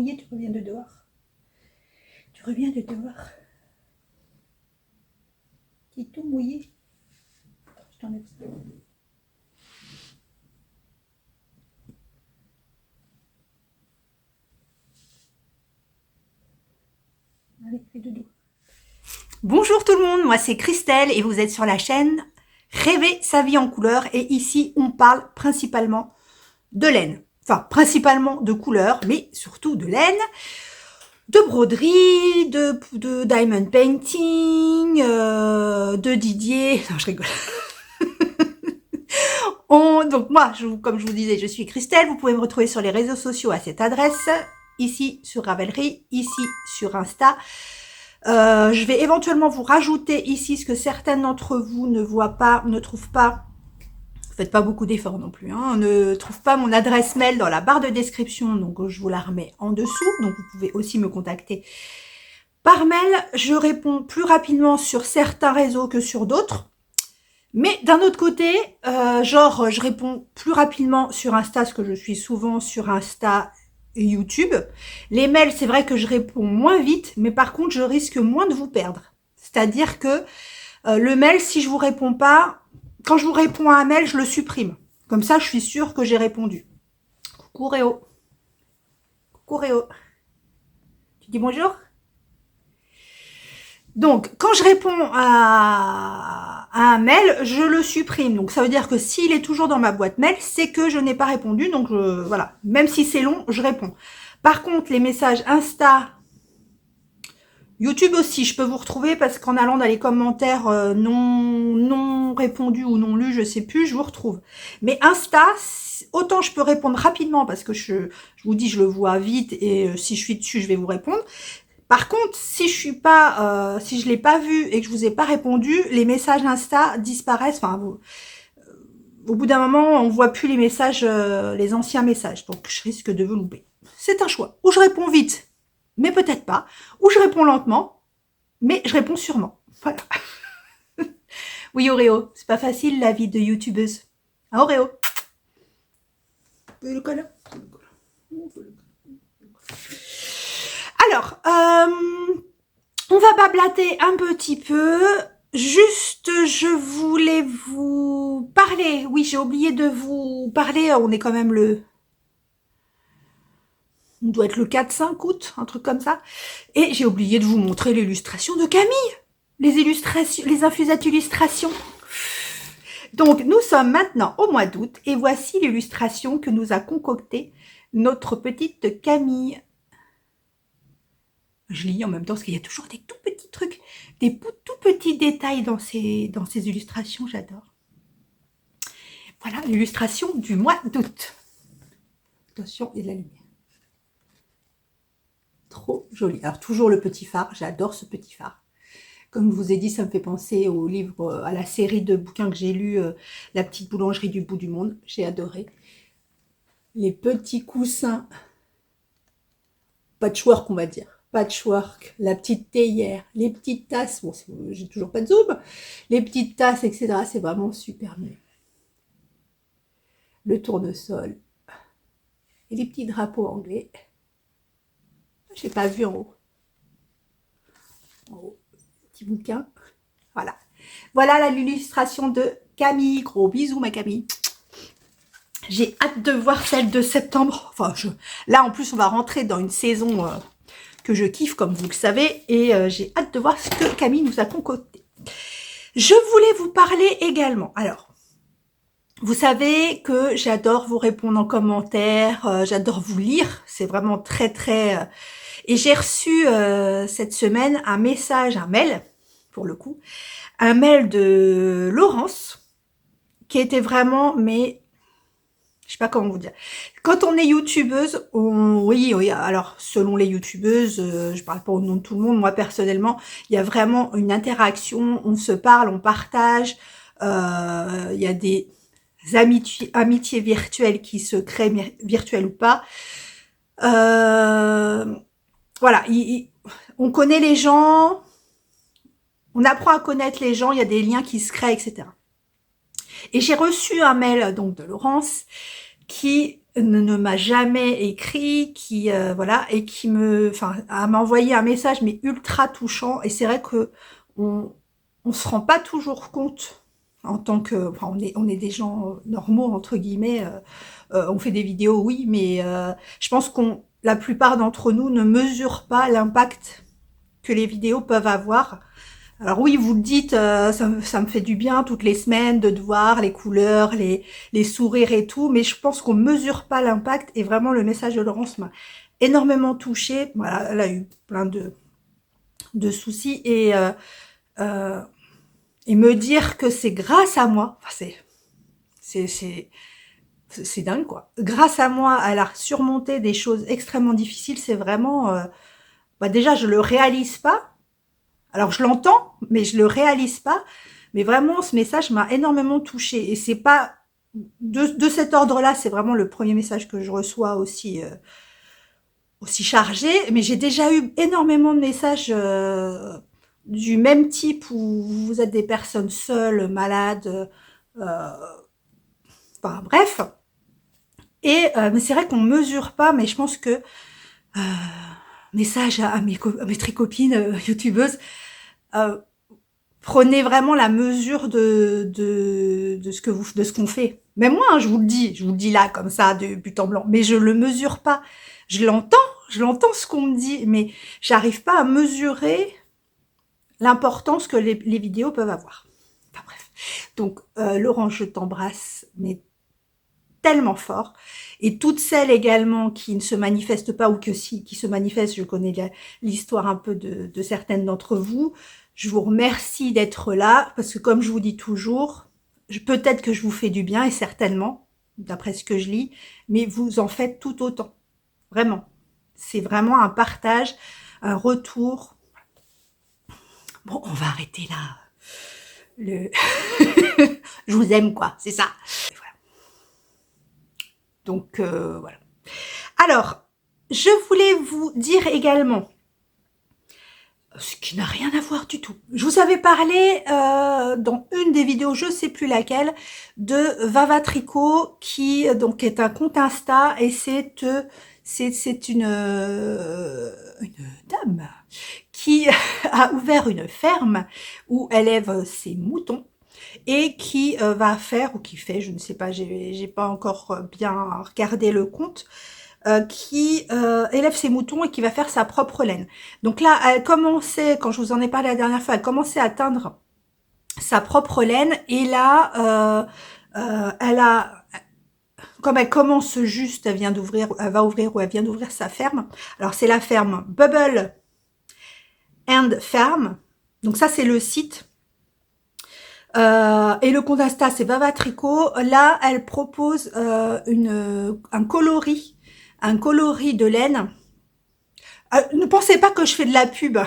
mouillé, tu reviens de dehors. Tu reviens de dehors. Tu es tout mouillé. Je t'enlève ça. Allez, fais dodo. Bonjour tout le monde, moi c'est Christelle et vous êtes sur la chaîne Rêver sa vie en couleur. Et ici, on parle principalement de laine. Enfin, principalement de couleurs, mais surtout de laine. De broderie, de diamond painting, de Didier. Non, je rigole. Donc moi, comme je vous disais, je suis Christelle. Vous pouvez me retrouver sur les réseaux sociaux à cette adresse. Ici sur Ravelry, ici sur Insta. Je vais éventuellement vous rajouter ici ce que certaines d'entre vous ne voient pas, ne trouvent pas. Faites pas beaucoup d'efforts non plus, hein. Ne trouve pas mon adresse mail dans la barre de description, donc je vous la remets en dessous. Donc vous pouvez aussi me contacter par mail. Je réponds plus rapidement sur certains réseaux que sur d'autres. Mais d'un autre côté, je réponds plus rapidement sur Insta, parce que je suis souvent sur Insta et YouTube. Les mails, c'est vrai que je réponds moins vite, mais par contre, je risque moins de vous perdre. C'est-à-dire que le mail, si je vous réponds pas, quand je vous réponds à un mail, je le supprime. Comme ça, je suis sûre que j'ai répondu. Coucou Réo. Coucou Réo. Tu dis bonjour? Donc, quand je réponds à un mail, je le supprime. Donc, ça veut dire que s'il est toujours dans ma boîte mail, c'est que je n'ai pas répondu. Donc, voilà. Même si c'est long, je réponds. Par contre, les messages Insta, YouTube aussi, je peux vous retrouver parce qu'en allant dans les commentaires non répondus ou non lus, je sais plus, je vous retrouve. Mais Insta, autant je peux répondre rapidement parce que je vous dis, je le vois vite et si je suis dessus, je vais vous répondre. Par contre, si je l'ai pas vu et que je vous ai pas répondu, les messages Insta disparaissent. Enfin, au bout d'un moment, on voit plus les messages, les anciens messages. Donc, je risque de vous louper. C'est un choix. Ou je réponds vite, mais peut-être pas. Ou je réponds lentement, mais je réponds sûrement. Voilà. Oui, Auréo, c'est pas facile la vie de youtubeuse. Hein, Auréo? Le collant. Alors, on va bablater un petit peu. Juste, je voulais vous parler. Oui, j'ai oublié de vous parler. On est quand même on doit être le 4-5 août, un truc comme ça. Et j'ai oublié de vous montrer l'illustration de Camille. Les infusates illustrations. Donc, nous sommes maintenant au mois d'août et voici l'illustration que nous a concoctée notre petite Camille. Je lis en même temps parce qu'il y a toujours des tout petits trucs, des tout petits détails dans ces illustrations, j'adore. Voilà l'illustration du mois d'août. Attention, il y a de la lumière. Trop joli. Alors toujours le petit phare, j'adore ce petit phare. Comme je vous ai dit, ça me fait penser au livre, à la série de bouquins que j'ai lu, La petite boulangerie du bout du monde. J'ai adoré. Les petits coussins, patchwork on va dire. Patchwork, la petite théière, les petites tasses, bon, j'ai toujours pas de zoom, les petites tasses, etc. C'est vraiment super mieux. Le tournesol et les petits drapeaux anglais. J'ai pas vu en haut. En haut, petit bouquin. Voilà. Voilà l'illustration de Camille. Gros bisous ma Camille. J'ai hâte de voir celle de septembre. Enfin, là en plus on va rentrer dans une saison que je kiffe, comme vous le savez, et j'ai hâte de voir ce que Camille nous a concocté. Je voulais vous parler également. Alors, vous savez que j'adore vous répondre en commentaire, j'adore vous lire, c'est vraiment très très... Et j'ai reçu cette semaine un message, un mail, pour le coup, un mail de Laurence, qui était vraiment, mais... je sais pas comment vous dire. Quand on est youtubeuse, oui, alors selon les youtubeuses, je parle pas au nom de tout le monde, moi personnellement, il y a vraiment une interaction, on se parle, on partage, il y a des amitiés virtuelles qui se créent, virtuelles ou pas. Voilà, on connaît les gens, on apprend à connaître les gens, il y a des liens qui se créent, etc. Et j'ai reçu un mail donc de Laurence qui ne m'a jamais écrit, qui voilà, et qui m'a envoyé un message mais ultra touchant. Et c'est vrai que on se rend pas toujours compte en tant que, enfin, on est des gens normaux entre guillemets. On fait des vidéos, oui, mais je pense qu'on, la plupart d'entre nous ne mesurent pas l'impact que les vidéos peuvent avoir. Alors oui, vous le dites, ça me fait du bien toutes les semaines de voir les couleurs, les sourires et tout, mais je pense qu'on mesure pas l'impact. Et vraiment, le message de Laurence m'a énormément touchée. Voilà, elle a eu plein de soucis, euh, et me dire que c'est grâce à moi, enfin, c'est dingue quoi. Grâce à moi, elle a surmonté des choses extrêmement difficiles. C'est vraiment, bah déjà, je le réalise pas. Alors je l'entends, mais je le réalise pas. Mais vraiment, ce message m'a énormément touchée. Et c'est pas de cet ordre-là, c'est vraiment le premier message que je reçois aussi chargé. Mais j'ai déjà eu énormément de messages du même type, où vous êtes des personnes seules, malades, enfin bref. Et mais c'est vrai qu'on mesure pas, mais je pense que message à mes tricopines youtubeuses, euh, prenez vraiment la mesure de ce qu'on fait. Même moi, hein, je vous le dis là comme ça de but en blanc, mais je le mesure pas. Je l'entends ce qu'on me dit, mais j'arrive pas à mesurer l'importance que les vidéos peuvent avoir. Enfin bref. Donc Laurent, je t'embrasse, mais tellement fort. Et toutes celles également qui ne se manifestent pas, ou que si, qui se manifestent, je connais l'histoire un peu de certaines d'entre vous. Je vous remercie d'être là, parce que comme je vous dis toujours, peut-être que je vous fais du bien, et certainement, d'après ce que je lis, mais vous en faites tout autant. Vraiment. C'est vraiment un partage, un retour. Bon, on va arrêter là. Le... je vous aime, quoi, c'est ça. Voilà. Donc, voilà. Alors, je voulais vous dire également, ce qui n'a rien à voir du tout. Je vous avais parlé dans une des vidéos, je sais plus laquelle, de Vava Tricot, qui donc est un compte Insta, et c'est une dame qui a ouvert une ferme où elle élève ses moutons, et qui va faire, ou qui fait, je ne sais pas, j'ai pas encore bien regardé le compte, qui élève ses moutons et qui va faire sa propre laine. Donc là, elle commençait, quand je vous en ai parlé la dernière fois, elle commençait à teindre sa propre laine, et là, elle a, comme elle commence juste, elle va ouvrir, ou elle vient d'ouvrir sa ferme. Alors c'est la ferme Bubble and Farm. Donc ça, c'est le site. Et le compte Insta, c'est Vava Tricot. Là, elle propose un coloris de laine. Ne pensez pas que je fais de la pub.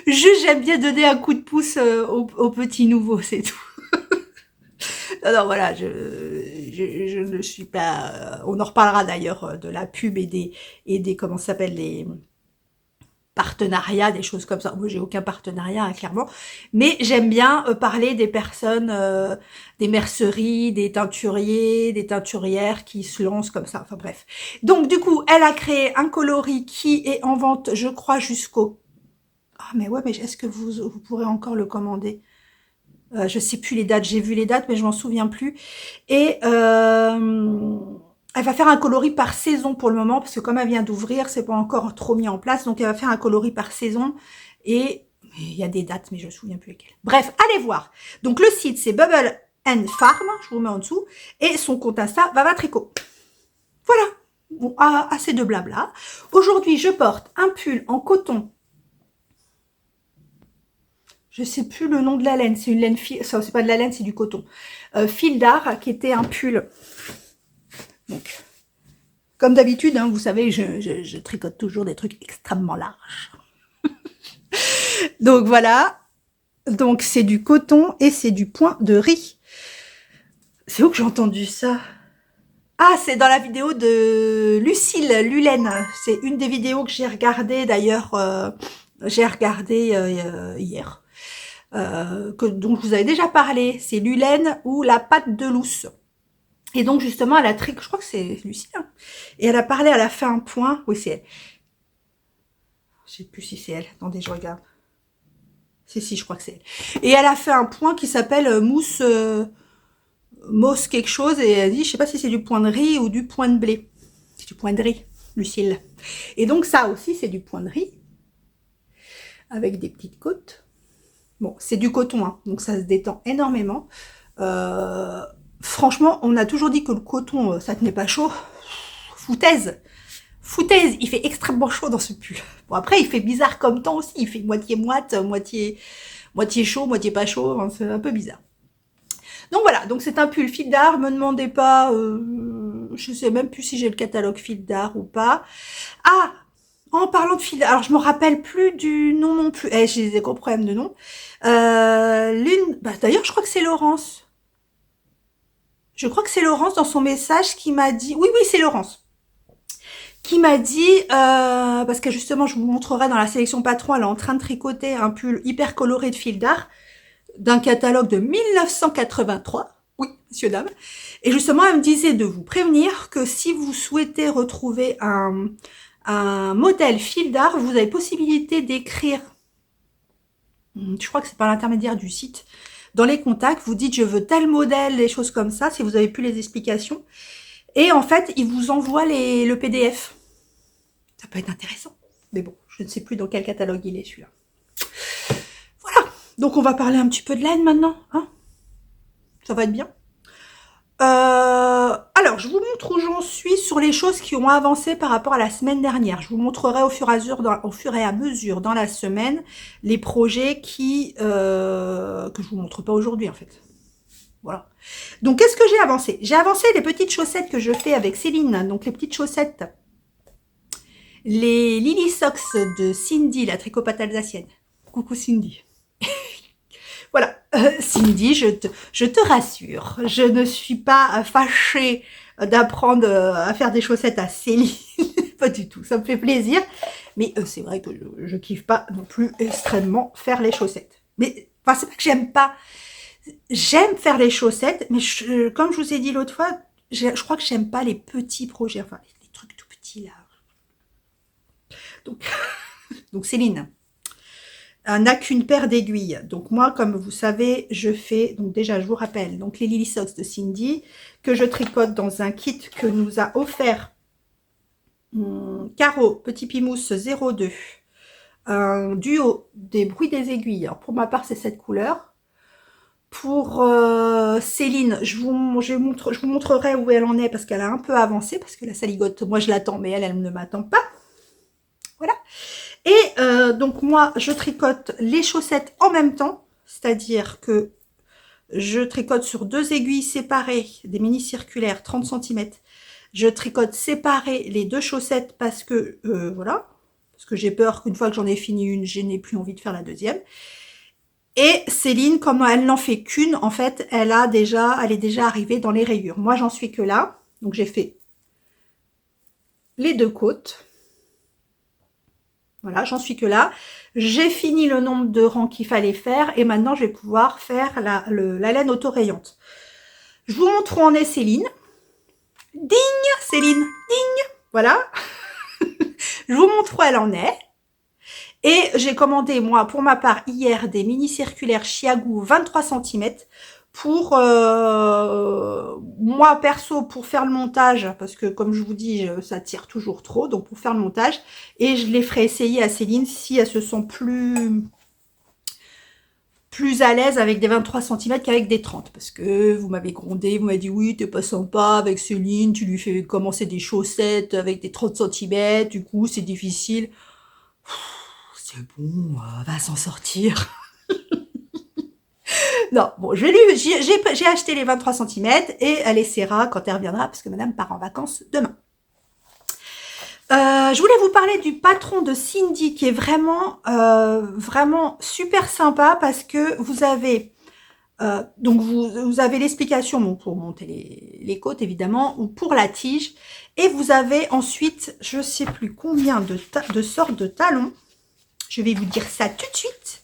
Juste, j'aime bien donner un coup de pouce aux petits nouveaux, c'est tout. Non, voilà, je ne suis pas... on en reparlera d'ailleurs de la pub et des comment ça s'appelle, les partenariats, des choses comme ça. Moi, j'ai aucun partenariat, hein, clairement. Mais j'aime bien parler des personnes, des merceries, des teinturiers, des teinturières qui se lancent comme ça. Enfin bref. Donc du coup, elle a créé un coloris qui est en vente, je crois, jusqu'au... Ah mais ouais, mais est-ce que vous pourrez encore le commander? Je sais plus les dates, j'ai vu les dates, mais je m'en souviens plus. Et elle va faire un coloris par saison pour le moment, parce que comme elle vient d'ouvrir, c'est pas encore trop mis en place. Donc elle va faire un coloris par saison. Et il y a des dates, mais je me souviens plus lesquelles. Bref, allez voir. Donc le site, c'est Bubble and Farm, je vous mets en dessous. Et son compte Insta, Vava Tricot. Voilà. Bon, assez de blabla. Aujourd'hui, je porte un pull en coton. Je sais plus le nom de la laine, c'est une laine, ça c'est pas de la laine, c'est du coton. Fil d'art, qui était un pull. Donc, comme d'habitude, hein, vous savez, je tricote toujours des trucs extrêmement larges. Donc voilà. Donc c'est du coton et c'est du point de riz. C'est où que j'ai entendu ça? Ah, c'est dans la vidéo de Lucille Lulaine. C'est une des vidéos que j'ai regardées d'ailleurs. J'ai regardé hier. Dont je vous avais déjà parlé, c'est Lulaine ou la pâte de lousse. Et donc, justement, elle a je crois que c'est Lucie, hein. Et elle a parlé, elle a fait un point. Oui, c'est elle. Je sais plus si c'est elle. Attendez, je regarde. Si, je crois que c'est elle. Et elle a fait un point qui s'appelle mousse quelque chose. Et elle dit, je sais pas si c'est du point de riz ou du point de blé. C'est du point de riz, Lucille. Et donc, ça aussi, c'est du point de riz. Avec des petites côtes. Bon, c'est du coton, hein, donc ça se détend énormément. Franchement, on a toujours dit que le coton, ça tenait pas chaud. Foutaise. Foutaise, il fait extrêmement chaud dans ce pull. Bon, après, il fait bizarre comme temps aussi. Il fait moitié moite, moitié chaud, moitié pas chaud. Hein, c'est un peu bizarre. Donc voilà, donc c'est un pull fil d'art. Me demandez pas, je sais même plus si j'ai le catalogue fil d'art ou pas. Ah, en parlant de fil d'art, alors je me rappelle plus du nom non plus. J'ai des gros problèmes de nom. D'ailleurs, je crois que c'est Laurence. Je crois que c'est Laurence dans son message qui m'a dit, oui, c'est Laurence. Qui m'a dit, parce que justement, je vous montrerai dans la sélection patron, elle est en train de tricoter un pull hyper coloré de fil d'art d'un catalogue de 1983. Oui, monsieur, dame. Et justement, elle me disait de vous prévenir que si vous souhaitez retrouver un modèle fil d'art, vous avez possibilité d'écrire, je crois que c'est par l'intermédiaire du site, dans les contacts, vous dites je veux tel modèle, des choses comme ça, si vous avez plus les explications. Et en fait, ils vous envoient le PDF. Ça peut être intéressant. Mais bon, je ne sais plus dans quel catalogue il est celui-là. Voilà. Donc on va parler un petit peu de laine maintenant. Hein, ça va être bien. Alors, je vous montre où j'en suis sur les choses qui ont avancé par rapport à la semaine dernière. Je vous montrerai au fur et à mesure dans la semaine les projets que je vous montre pas aujourd'hui en fait. Voilà. Donc, qu'est-ce que j'ai avancé? J'ai avancé les petites chaussettes que je fais avec Céline. Donc, les petites chaussettes, les Lily Socks de Cindy, la tricopate alsacienne. Coucou Cindy. Voilà, Cindy, je te rassure, je ne suis pas fâchée d'apprendre à faire des chaussettes à Céline, pas du tout, ça me fait plaisir, mais c'est vrai que je kiffe pas non plus extrêmement faire les chaussettes. Mais enfin, c'est pas que j'aime pas, j'aime faire les chaussettes, mais comme je vous ai dit l'autre fois, je crois que j'aime pas les petits projets, enfin les trucs tout petits là. Donc Céline n'a qu'une paire d'aiguilles. Donc moi, comme vous savez, je fais, donc déjà je vous rappelle, donc les Lily Socks de Cindy, que je tricote dans un kit que nous a offert Caro, Petit Pimousse 02, un duo des bruits des aiguilles. Alors pour ma part, c'est cette couleur. Pour Céline, je vous montrerai où elle en est parce qu'elle a un peu avancé, parce que la saligote, moi je l'attends, mais elle ne m'attend pas. Voilà. Et donc moi, je tricote les chaussettes en même temps, c'est-à-dire que je tricote sur 2 aiguilles séparées, des mini circulaires, 30 cm. Je tricote séparées les 2 chaussettes parce que, voilà, parce que j'ai peur qu'une fois que j'en ai fini une, je n'ai plus envie de faire la deuxième. Et Céline, comme elle n'en fait qu'une, en fait, elle est déjà arrivée dans les rayures. Moi, j'en suis que là, donc j'ai fait les 2 côtes. Voilà, j'en suis que là. J'ai fini le nombre de rangs qu'il fallait faire et maintenant je vais pouvoir faire la laine autorayante. Je vous montre où en est Céline. Ding, Céline, ding. Voilà. Je vous montre où elle en est. Et j'ai commandé, moi, pour ma part, hier, des mini circulaires Chiagou 23 cm pour moi perso pour faire le montage parce que comme je vous dis ça tire toujours trop, donc pour faire le montage, et je les ferai essayer à Céline si elles se sent plus à l'aise avec des 23 cm qu'avec des 30, parce que vous m'avez grondé, vous m'avez dit oui t'es pas sympa avec Céline, tu lui fais commencer des chaussettes avec des 30 cm, du coup c'est difficile. C'est bon, va s'en sortir. Non, bon, j'ai acheté les 23 cm et elle essaiera quand elle reviendra parce que madame part en vacances demain. Je voulais vous parler du patron de Cindy qui est vraiment super sympa parce que vous avez donc vous avez l'explication bon, pour monter les côtes évidemment ou pour la tige, et vous avez ensuite je sais plus combien de sortes de talons. Je vais vous dire ça tout de suite.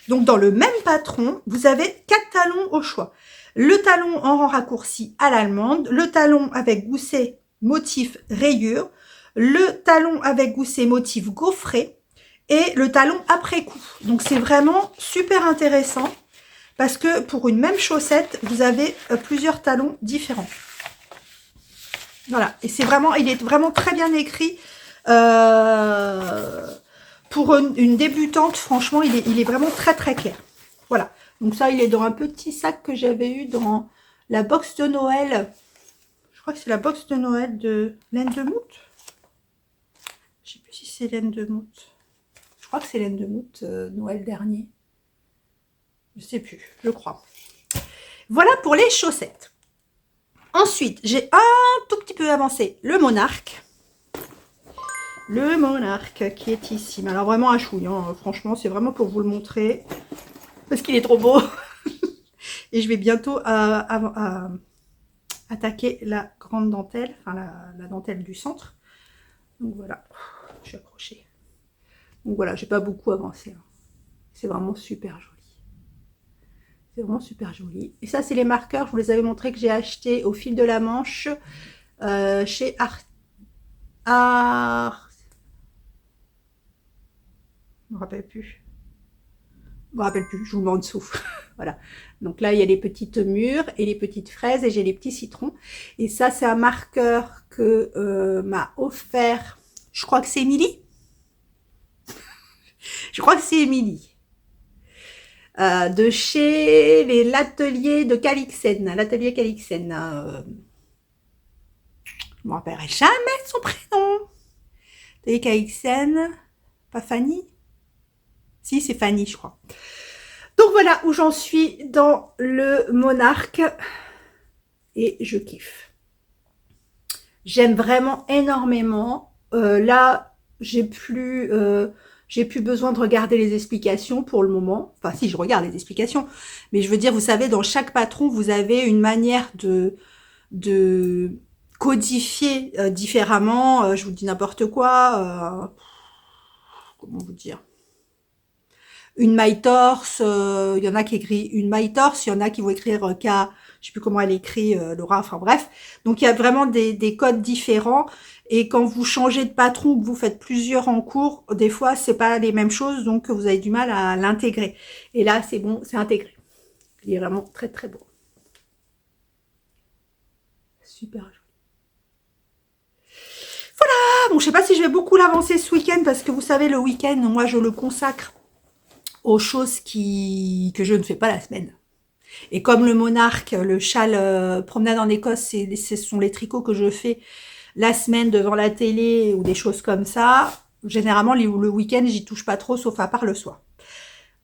Donc, dans le même patron, vous avez 4 talons au choix. Le talon en rang raccourci à l'allemande, le talon avec gousset motif rayure, le talon avec gousset motif gaufré et le talon après coup. Donc, c'est vraiment super intéressant parce que pour une même chaussette, vous avez plusieurs talons différents. Voilà, et c'est vraiment, il est vraiment très bien écrit. Pour une débutante, franchement, il est vraiment très très clair. Voilà, donc ça, il est dans un petit sac que j'avais eu dans la box de Noël. Je crois que c'est la box de Noël de laine de Mout. Je sais plus si c'est laine de Mout. Je crois que c'est laine de Mout, Noël dernier. Je sais plus, je crois. Voilà pour les chaussettes. Ensuite, j'ai un tout petit peu avancé le Monarque. Le Monarque qui est ici. Mais alors vraiment un chouille, hein. Franchement, c'est vraiment pour vous le montrer. Parce qu'il est trop beau. Et je vais bientôt attaquer la grande dentelle. Enfin, la dentelle du centre. Donc voilà. Je suis accrochée. Donc voilà, j'ai pas beaucoup avancé. Hein. C'est vraiment super joli. C'est vraiment super joli. Et ça, c'est les marqueurs. Je vous les avais montré que j'ai acheté au fil de la Manche. Chez je me rappelle plus. Je me rappelle plus, je vous mets en dessous. Voilà. Donc là, il y a les petites mûres et les petites fraises et j'ai les petits citrons. Et ça, c'est un marqueur que m'a offert, je crois que c'est Émilie. Je crois que c'est Émilie. De chez l'atelier de Calixen. L'atelier Calixen. Je me rappellerai jamais de son prénom. Atelier Calixen. Pas Fanny? Si, c'est Fanny, je crois. Donc voilà où j'en suis dans le Monarque. Et je kiffe. J'aime vraiment énormément. Là, j'ai plus besoin de regarder les explications pour le moment. Enfin, si, je regarde les explications. Mais je veux dire, vous savez, dans chaque patron, vous avez une manière de codifier différemment. Je vous dis n'importe quoi. Comment vous dire? Une maille torse, il y en a qui écrit une maille torse, il y en a qui vont écrire K, je sais plus comment elle écrit, Laura, enfin bref. Donc il y a vraiment des codes différents, et quand vous changez de patron ou que vous faites plusieurs en cours, des fois c'est pas les mêmes choses, donc vous avez du mal à l'intégrer. Et là c'est bon, c'est intégré. Il est vraiment très très beau. Super joli. Voilà, bon je sais pas si je vais beaucoup l'avancer ce week-end, parce que vous savez le week-end, moi je le consacre aux choses que je ne fais pas la semaine. Et comme le Monarque, le châle promenade en Écosse, ce sont les tricots que je fais la semaine devant la télé ou des choses comme ça. Généralement, le week-end, j'y touche pas trop, sauf à part le soir.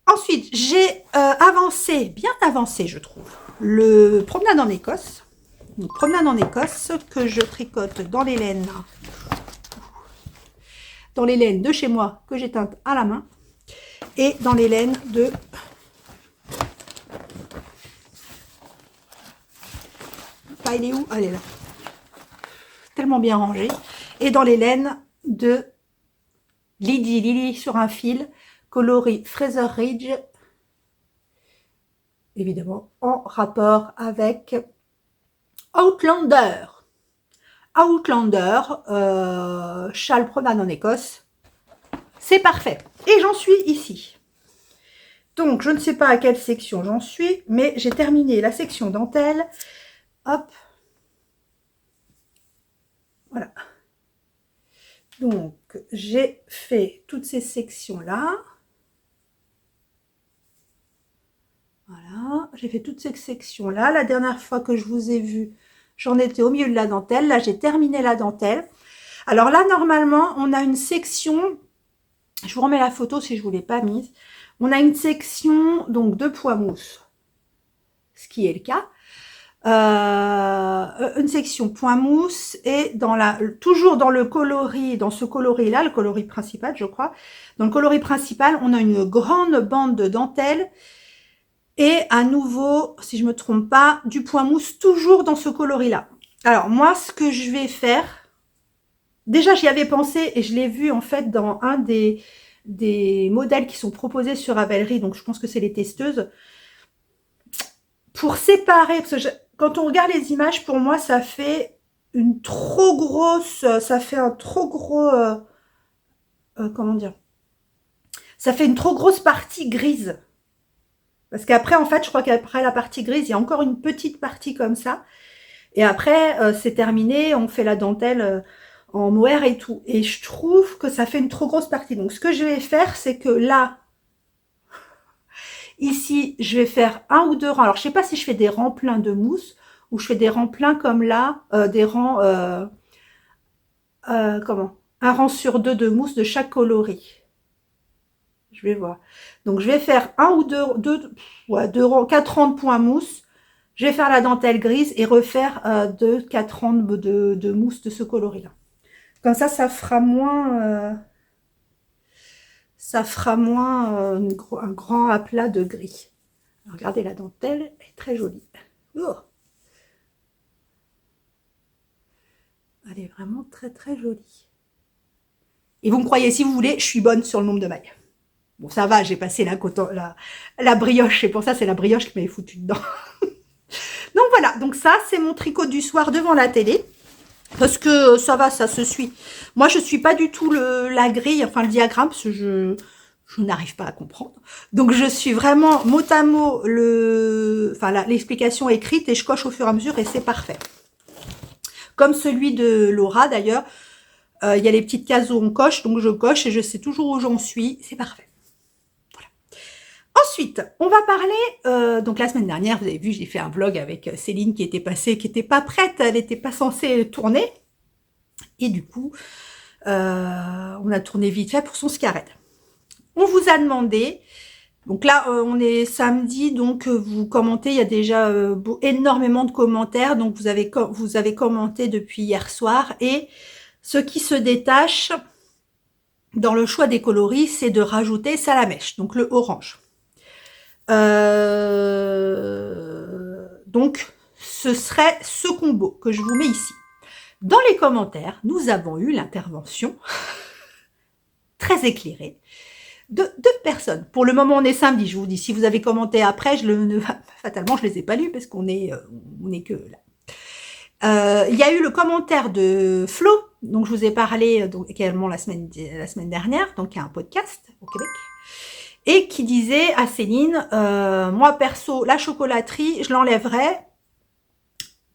Ensuite, j'ai avancé, bien avancé, je trouve, le promenade en Écosse. Donc, promenade en Écosse que je tricote dans les laines de chez moi que j'ai teintes à la main. Et dans les laines de elle est où? Elle est là. Tellement bien rangée. Et dans les laines de Lily sur un fil, coloris Fraser Ridge, évidemment en rapport avec Outlander. Outlander, châle promenade en Écosse. C'est parfait. Et j'en suis ici. Donc, je ne sais pas à quelle section j'en suis, mais j'ai terminé la section dentelle. Hop. Voilà. Donc, j'ai fait toutes ces sections-là. Voilà. J'ai fait toutes ces sections-là. La dernière fois que je vous ai vu, j'en étais au milieu de la dentelle. Là, j'ai terminé la dentelle. Alors là, normalement, on a une section... Je vous remets la photo si je ne vous l'ai pas mise. On a une section donc de poids mousse, ce qui est le cas. Une section point mousse et toujours dans le coloris, dans ce coloris là, le coloris principal je crois, dans le coloris principal on a une grande bande de dentelle et à nouveau, si je me trompe pas, du point mousse toujours dans ce coloris là. Alors moi ce que je vais faire, déjà j'y avais pensé et je l'ai vu en fait dans un des des modèles qui sont proposés sur Ravelry, donc je pense que c'est les testeuses, pour séparer, parce que quand on regarde les images, pour moi, ça fait une trop grosse, ça fait un trop gros, comment dire, ça fait une trop grosse partie grise. Parce qu'après, en fait, je crois qu'après la partie grise, il y a encore une petite partie comme ça. Et après, c'est terminé, on fait la dentelle en mohair et tout. Et je trouve que ça fait une trop grosse partie. Donc, ce que je vais faire, c'est que là, ici, je vais faire un ou deux rangs. Alors, je sais pas si je fais des rangs pleins de mousse ou je fais des rangs pleins comme là, des rangs, comment? Un rang sur deux de mousse de chaque coloris. Je vais voir. Donc, je vais faire un ou deux rangs, 4 rangs de point mousse. Je vais faire la dentelle grise et refaire 4 rangs de mousse de ce coloris-là. Comme ça fera moins, un grand aplat de gris. Alors, regardez, la dentelle est très jolie. Oh, elle est vraiment très très jolie. Et vous me croyez si vous voulez, je suis bonne sur le nombre de mailles. Bon, ça va, j'ai passé la brioche, et pour ça, c'est la brioche qui m'avait foutu dedans. Donc voilà, donc ça, c'est mon tricot du soir devant la télé. Parce que ça va, ça se suit. Moi, je suis pas du tout la grille, enfin le diagramme, parce que je n'arrive pas à comprendre. Donc, je suis vraiment mot à mot l'explication écrite et je coche au fur et à mesure et c'est parfait. Comme celui de Laura, d'ailleurs, il y a les petites cases où on coche, donc je coche et je sais toujours où j'en suis. C'est parfait. Ensuite, on va parler, donc la semaine dernière, vous avez vu, j'ai fait un vlog avec Céline qui était passée, qui n'était pas prête, elle n'était pas censée tourner. Et du coup, on a tourné vite fait pour son scarred. On vous a demandé, donc là, on est samedi, donc vous commentez, il y a déjà énormément de commentaires, donc vous avez commenté depuis hier soir. Et ce qui se détache dans le choix des coloris, c'est de rajouter Salamèche, donc le orange. Donc, ce serait ce combo que je vous mets ici. Dans les commentaires, nous avons eu l'intervention très éclairée de 2 personnes. Pour le moment, on est samedi, je vous dis. Si vous avez commenté après, fatalement, je les ai pas lus parce qu'on est que là. Il y a eu le commentaire de Flo, dont je vous ai parlé donc, également la semaine dernière, donc il y a un podcast au Québec. Et qui disait à Céline, moi perso, la chocolaterie, je l'enlèverais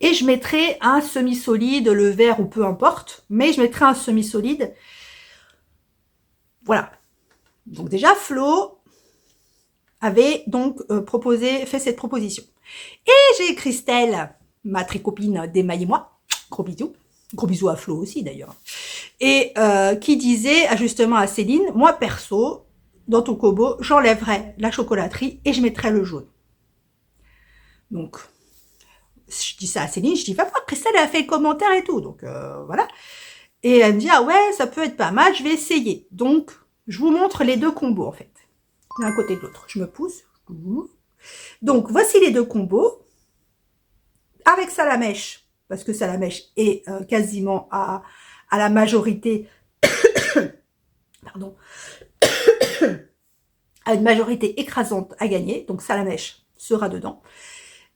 et je mettrais un semi-solide, le vert ou peu importe, mais je mettrais un semi-solide. Voilà. Donc déjà, Flo avait donc fait cette proposition. Et j'ai Christelle, ma tricopine d'Émaille-moi, gros bisous à Flo aussi d'ailleurs, et qui disait justement à Céline, moi perso, dans ton combo, j'enlèverais la chocolaterie et je mettrais le jaune. Donc, je dis ça à Céline, je dis, va voir, Christelle a fait le commentaire et tout, donc voilà. Et elle me dit, ah ouais, ça peut être pas mal, je vais essayer. Donc, je vous montre les 2 combos en fait, l'un côté de l'autre. Je me pousse. Donc, voici les 2 combos. Avec Salamèche, parce que Salamèche est quasiment à la majorité, pardon, à une majorité écrasante à gagner, donc Salamèche sera dedans.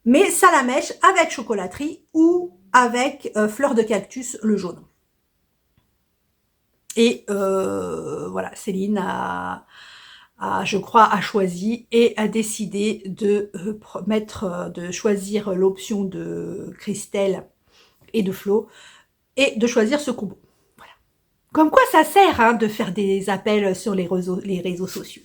Mais Salamèche avec chocolaterie ou avec fleur de cactus, le jaune. Et voilà, Céline je crois, a choisi et a décidé de choisir l'option de Christelle et de Flo et de choisir ce combo. Voilà. Comme quoi ça sert hein, de faire des appels sur les réseaux sociaux.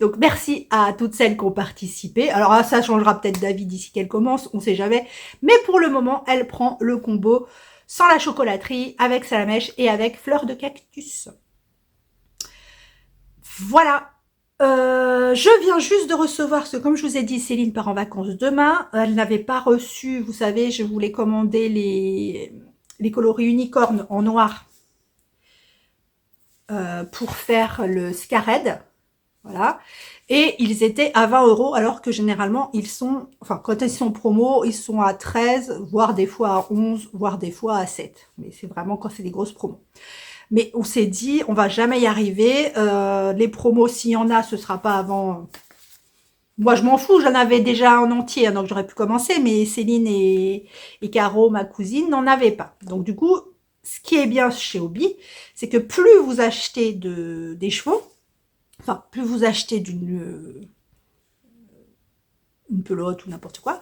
Donc merci à toutes celles qui ont participé. Alors ça changera peut-être d'avis d'ici qu'elle commence, on sait jamais. Mais pour le moment, elle prend le combo sans la chocolaterie, avec Salamèche et avec fleur de cactus. Voilà. Je viens juste de recevoir, parce que comme je vous ai dit, Céline part en vacances demain. Elle n'avait pas reçu, vous savez, je voulais commander les coloris unicornes en noir pour faire le scarred. Voilà. Et ils étaient à 20 €, alors que généralement, ils sont, enfin, quand ils sont promo, ils sont à 13, voire des fois à 11, voire des fois à 7. Mais c'est vraiment quand c'est des grosses promos. Mais on s'est dit, on va jamais y arriver. Les promos, s'il y en a, ce sera pas avant... Moi, je m'en fous, j'en avais déjà un entier, hein, donc j'aurais pu commencer, mais Céline et Caro, ma cousine, n'en avaient pas. Donc du coup, ce qui est bien chez Hobby, c'est que plus vous achetez des chevaux, enfin, plus vous achetez une pelote ou n'importe quoi,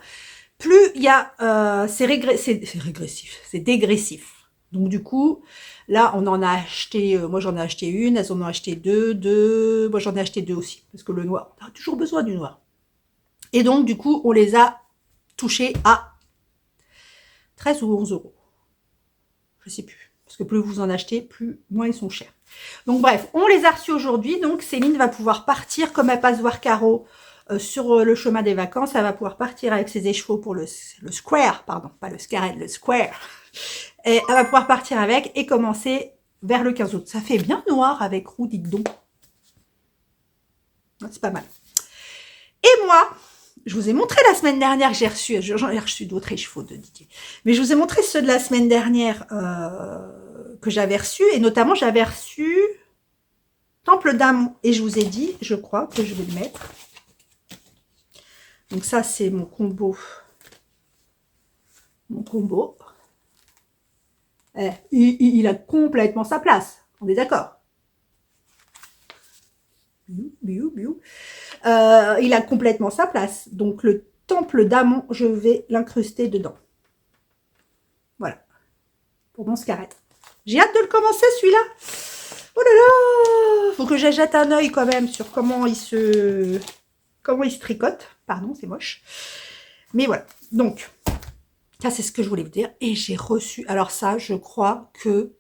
plus il y a, c'est régressif, c'est dégressif. Donc du coup, là, on en a acheté, moi j'en ai acheté une, elles en ont acheté deux, moi j'en ai acheté deux aussi, parce que le noir, on a toujours besoin du noir. Et donc du coup, on les a touchés à 13 ou 11 euros. Je sais plus, parce que plus vous en achetez, moins ils sont chers. Donc bref, on les a reçus aujourd'hui, donc Céline va pouvoir partir, comme elle passe voir Caro, sur le chemin des vacances, elle va pouvoir partir avec ses écheveaux pour le square, pardon, pas le scarrette, le square. Et elle va pouvoir partir avec et commencer vers le 15 août. Ça fait bien noir avec roue, dites donc. C'est pas mal. Et moi, je vous ai montré la semaine dernière que j'en ai reçu d'autres écheveaux de Didier. Mais je vous ai montré ceux de la semaine dernière que j'avais reçus. Et notamment, j'avais reçu Temple d'Amon. Et je vous ai dit, je crois que je vais le mettre. Donc ça, c'est mon combo. Mon combo. Il a complètement sa place. On est d'accord? Il a complètement sa place. Donc le Temple d'Amon, je vais l'incruster dedans. Voilà. Pour mon scarrette. J'ai hâte de le commencer celui-là. Oh là là! Faut que j'achète un œil quand même sur comment il se tricote. Pardon, c'est moche. Mais voilà. Donc, ça c'est ce que je voulais vous dire. Et j'ai reçu... Alors ça, je crois que...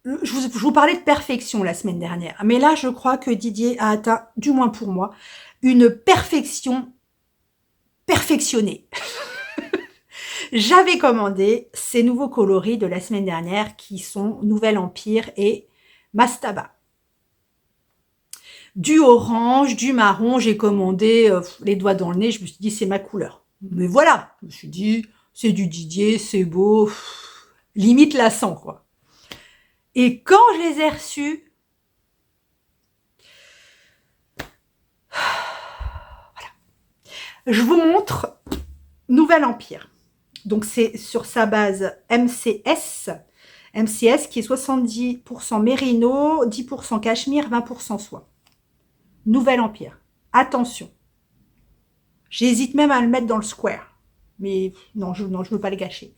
Je vous parlais de perfection la semaine dernière. Mais là, je crois que Didier a atteint, du moins pour moi, une perfection perfectionnée. J'avais commandé ces nouveaux coloris de la semaine dernière qui sont Nouvel Empire et Mastaba. Du orange, du marron, j'ai commandé les doigts dans le nez, je me suis dit c'est ma couleur. Mais voilà, je me suis dit c'est du Didier, c'est beau, limite lassant quoi. Et quand je les ai reçus, voilà. Je vous montre Nouvel Empire. Donc c'est sur sa base MCS qui est 70% mérino, 10% cachemire, 20% soie. Nouvel Empire. Attention. J'hésite même à le mettre dans le square. Mais non, je veux pas le gâcher.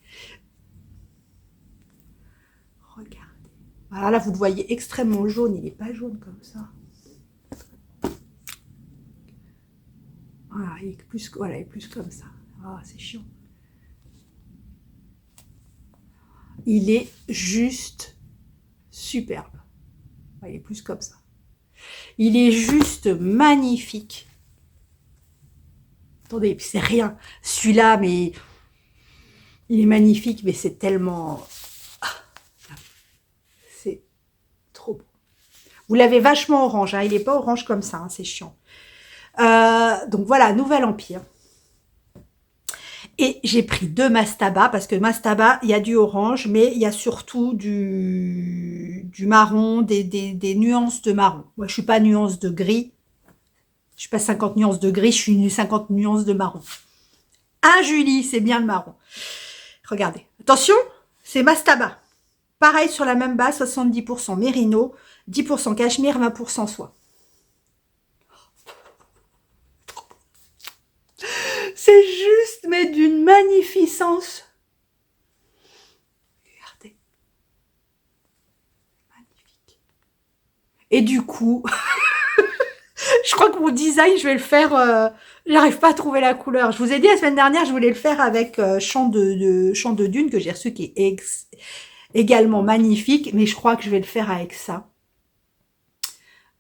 Regardez. Alors là, vous le voyez extrêmement jaune. Il n'est pas jaune comme ça. Voilà, il est plus comme ça. Ah, c'est chiant. Il est juste superbe. Il est plus comme ça. Il est juste magnifique. Attendez, c'est rien. Celui-là, mais il est magnifique, mais c'est tellement... C'est trop beau. Vous l'avez vachement orange, hein. Il n'est pas orange comme ça, hein, c'est chiant. Donc voilà, Nouvel Empire. Et j'ai pris deux Mastaba, parce que Mastaba, il y a du orange, mais il y a surtout du marron, des nuances de marron. Moi, je suis pas nuance de gris. Je suis pas 50 nuances de gris, je suis 50 nuances de marron. Ah, Julie, c'est bien le marron. Regardez. Attention, c'est Mastaba. Pareil sur la même base, 70% mérino, 10% cachemire, 20% soie. C'est juste, mais d'une magnificence. Regardez. Magnifique. Et du coup, je crois que mon design, je vais le faire... J'arrive pas à trouver la couleur. Je vous ai dit la semaine dernière, je voulais le faire avec Chant de Dune que j'ai reçu, qui est également magnifique. Mais je crois que je vais le faire avec ça.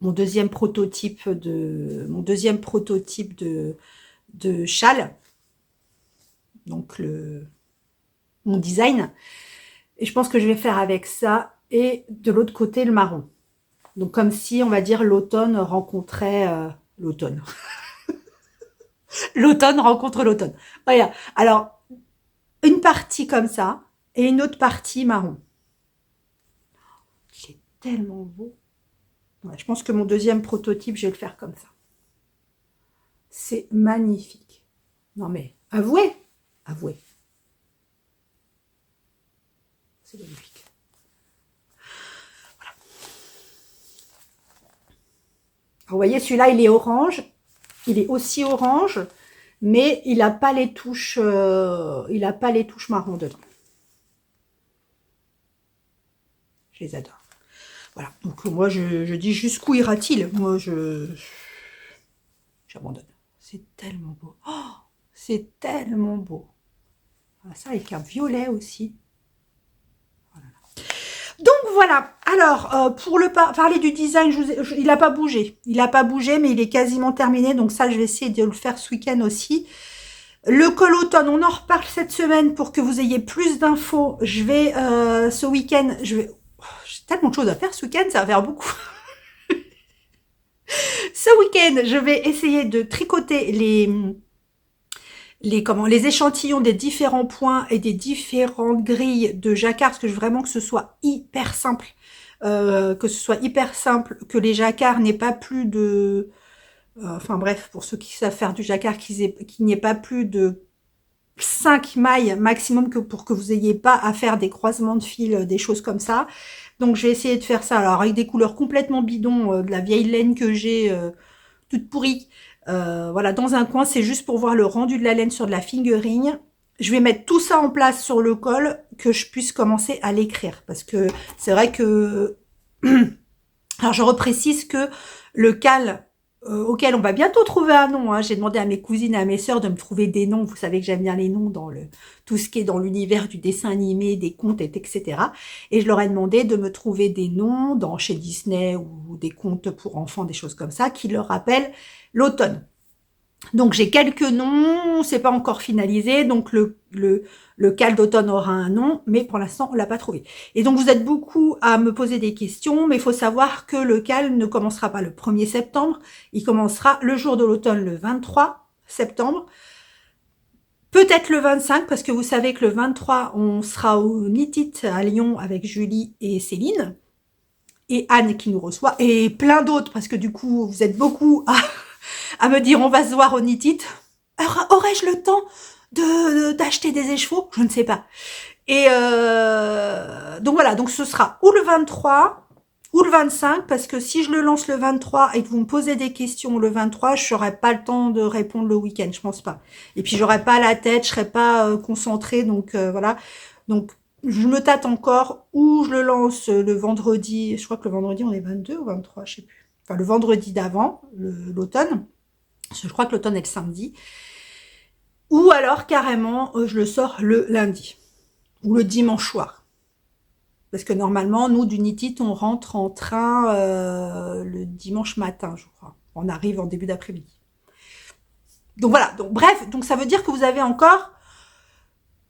Mon deuxième prototype de châle. Donc mon design. Et je pense que je vais faire avec ça. Et de l'autre côté, le marron. Donc comme si, on va dire, l'automne rencontrait l'automne. L'automne rencontre l'automne. Voilà. Alors, une partie comme ça et une autre partie marron. tellement beau. Ouais, je pense que mon deuxième prototype, je vais le faire comme ça. C'est magnifique. Non mais, avouez, avouez. C'est magnifique. Voilà. Alors, vous voyez, celui-là, il est orange. Il est aussi orange, mais il n'a pas les touches, il a pas les touches marron dedans. Je les adore. Voilà. Donc moi, je dis jusqu'où ira-t-il? Moi, j'abandonne. C'est tellement beau. Oh, c'est tellement beau. Ah, ça avec un violet aussi. Voilà. Donc voilà. Alors, pour parler du design, il n'a pas bougé. Il n'a pas bougé, mais il est quasiment terminé. Donc ça, je vais essayer de le faire ce week-end aussi. Le col automne, on en reparle cette semaine pour que vous ayez plus d'infos. Je vais, ce week-end, j'ai tellement de choses à faire ce week-end, ça va faire beaucoup. Ce week-end, je vais essayer de tricoter les échantillons des différents points et des différentes grilles de jacquard, parce que je veux vraiment que ce soit hyper simple, que les jacquards n'aient pas plus de, enfin bref, pour ceux qui savent faire du jacquard, qu'il n'y ait pas plus de 5 mailles maximum pour que vous n'ayez pas à faire des croisements de fils, des choses comme ça. Donc je vais essayer de faire ça, alors avec des couleurs complètement bidons, de la vieille laine que j'ai, toute pourrie. Voilà, dans un coin, c'est juste pour voir le rendu de la laine sur de la fingering. Je vais mettre tout ça en place sur le col, que je puisse commencer à l'écrire. Parce que c'est vrai que... Alors, je reprécise que le cal auquel on va bientôt trouver un nom. Hein. J'ai demandé à mes cousines et à mes sœurs de me trouver des noms. Vous savez que j'aime bien les noms dans tout ce qui est dans l'univers du dessin animé, des contes, etc. Et je leur ai demandé de me trouver des noms chez Disney ou des contes pour enfants, des choses comme ça, qui leur rappellent l'automne. Donc j'ai quelques noms, c'est pas encore finalisé, donc le cal d'automne aura un nom, mais pour l'instant on l'a pas trouvé. Et donc vous êtes beaucoup à me poser des questions, mais il faut savoir que le cal ne commencera pas le 1er septembre, il commencera le jour de l'automne le 23 septembre, peut-être le 25, parce que vous savez que le 23 on sera au Knit It à Lyon avec Julie et Céline, et Anne qui nous reçoit, et plein d'autres, parce que du coup vous êtes beaucoup à me dire on va se voir au Knit It. Aurais-je le temps d'acheter des écheveaux? Je ne sais pas. Et donc voilà, donc ce sera ou le 23 ou le 25, parce que si je le lance le 23 et que vous me posez des questions le 23, je n'aurai pas le temps de répondre le week-end, je pense pas. Et puis j'aurai pas la tête, je serai pas concentrée, donc voilà. Donc je me tâte encore, ou je le lance le vendredi, je crois que le vendredi on est 22 ou 23, je sais plus. Enfin le vendredi d'avant, l'automne. Je crois que l'automne est le samedi. Ou alors, carrément, je le sors le lundi. Ou le dimanche soir. Parce que normalement, nous, du Knit It, on rentre en train le dimanche matin, je crois. On arrive en début d'après-midi. Donc voilà. Donc bref, donc ça veut dire que vous avez encore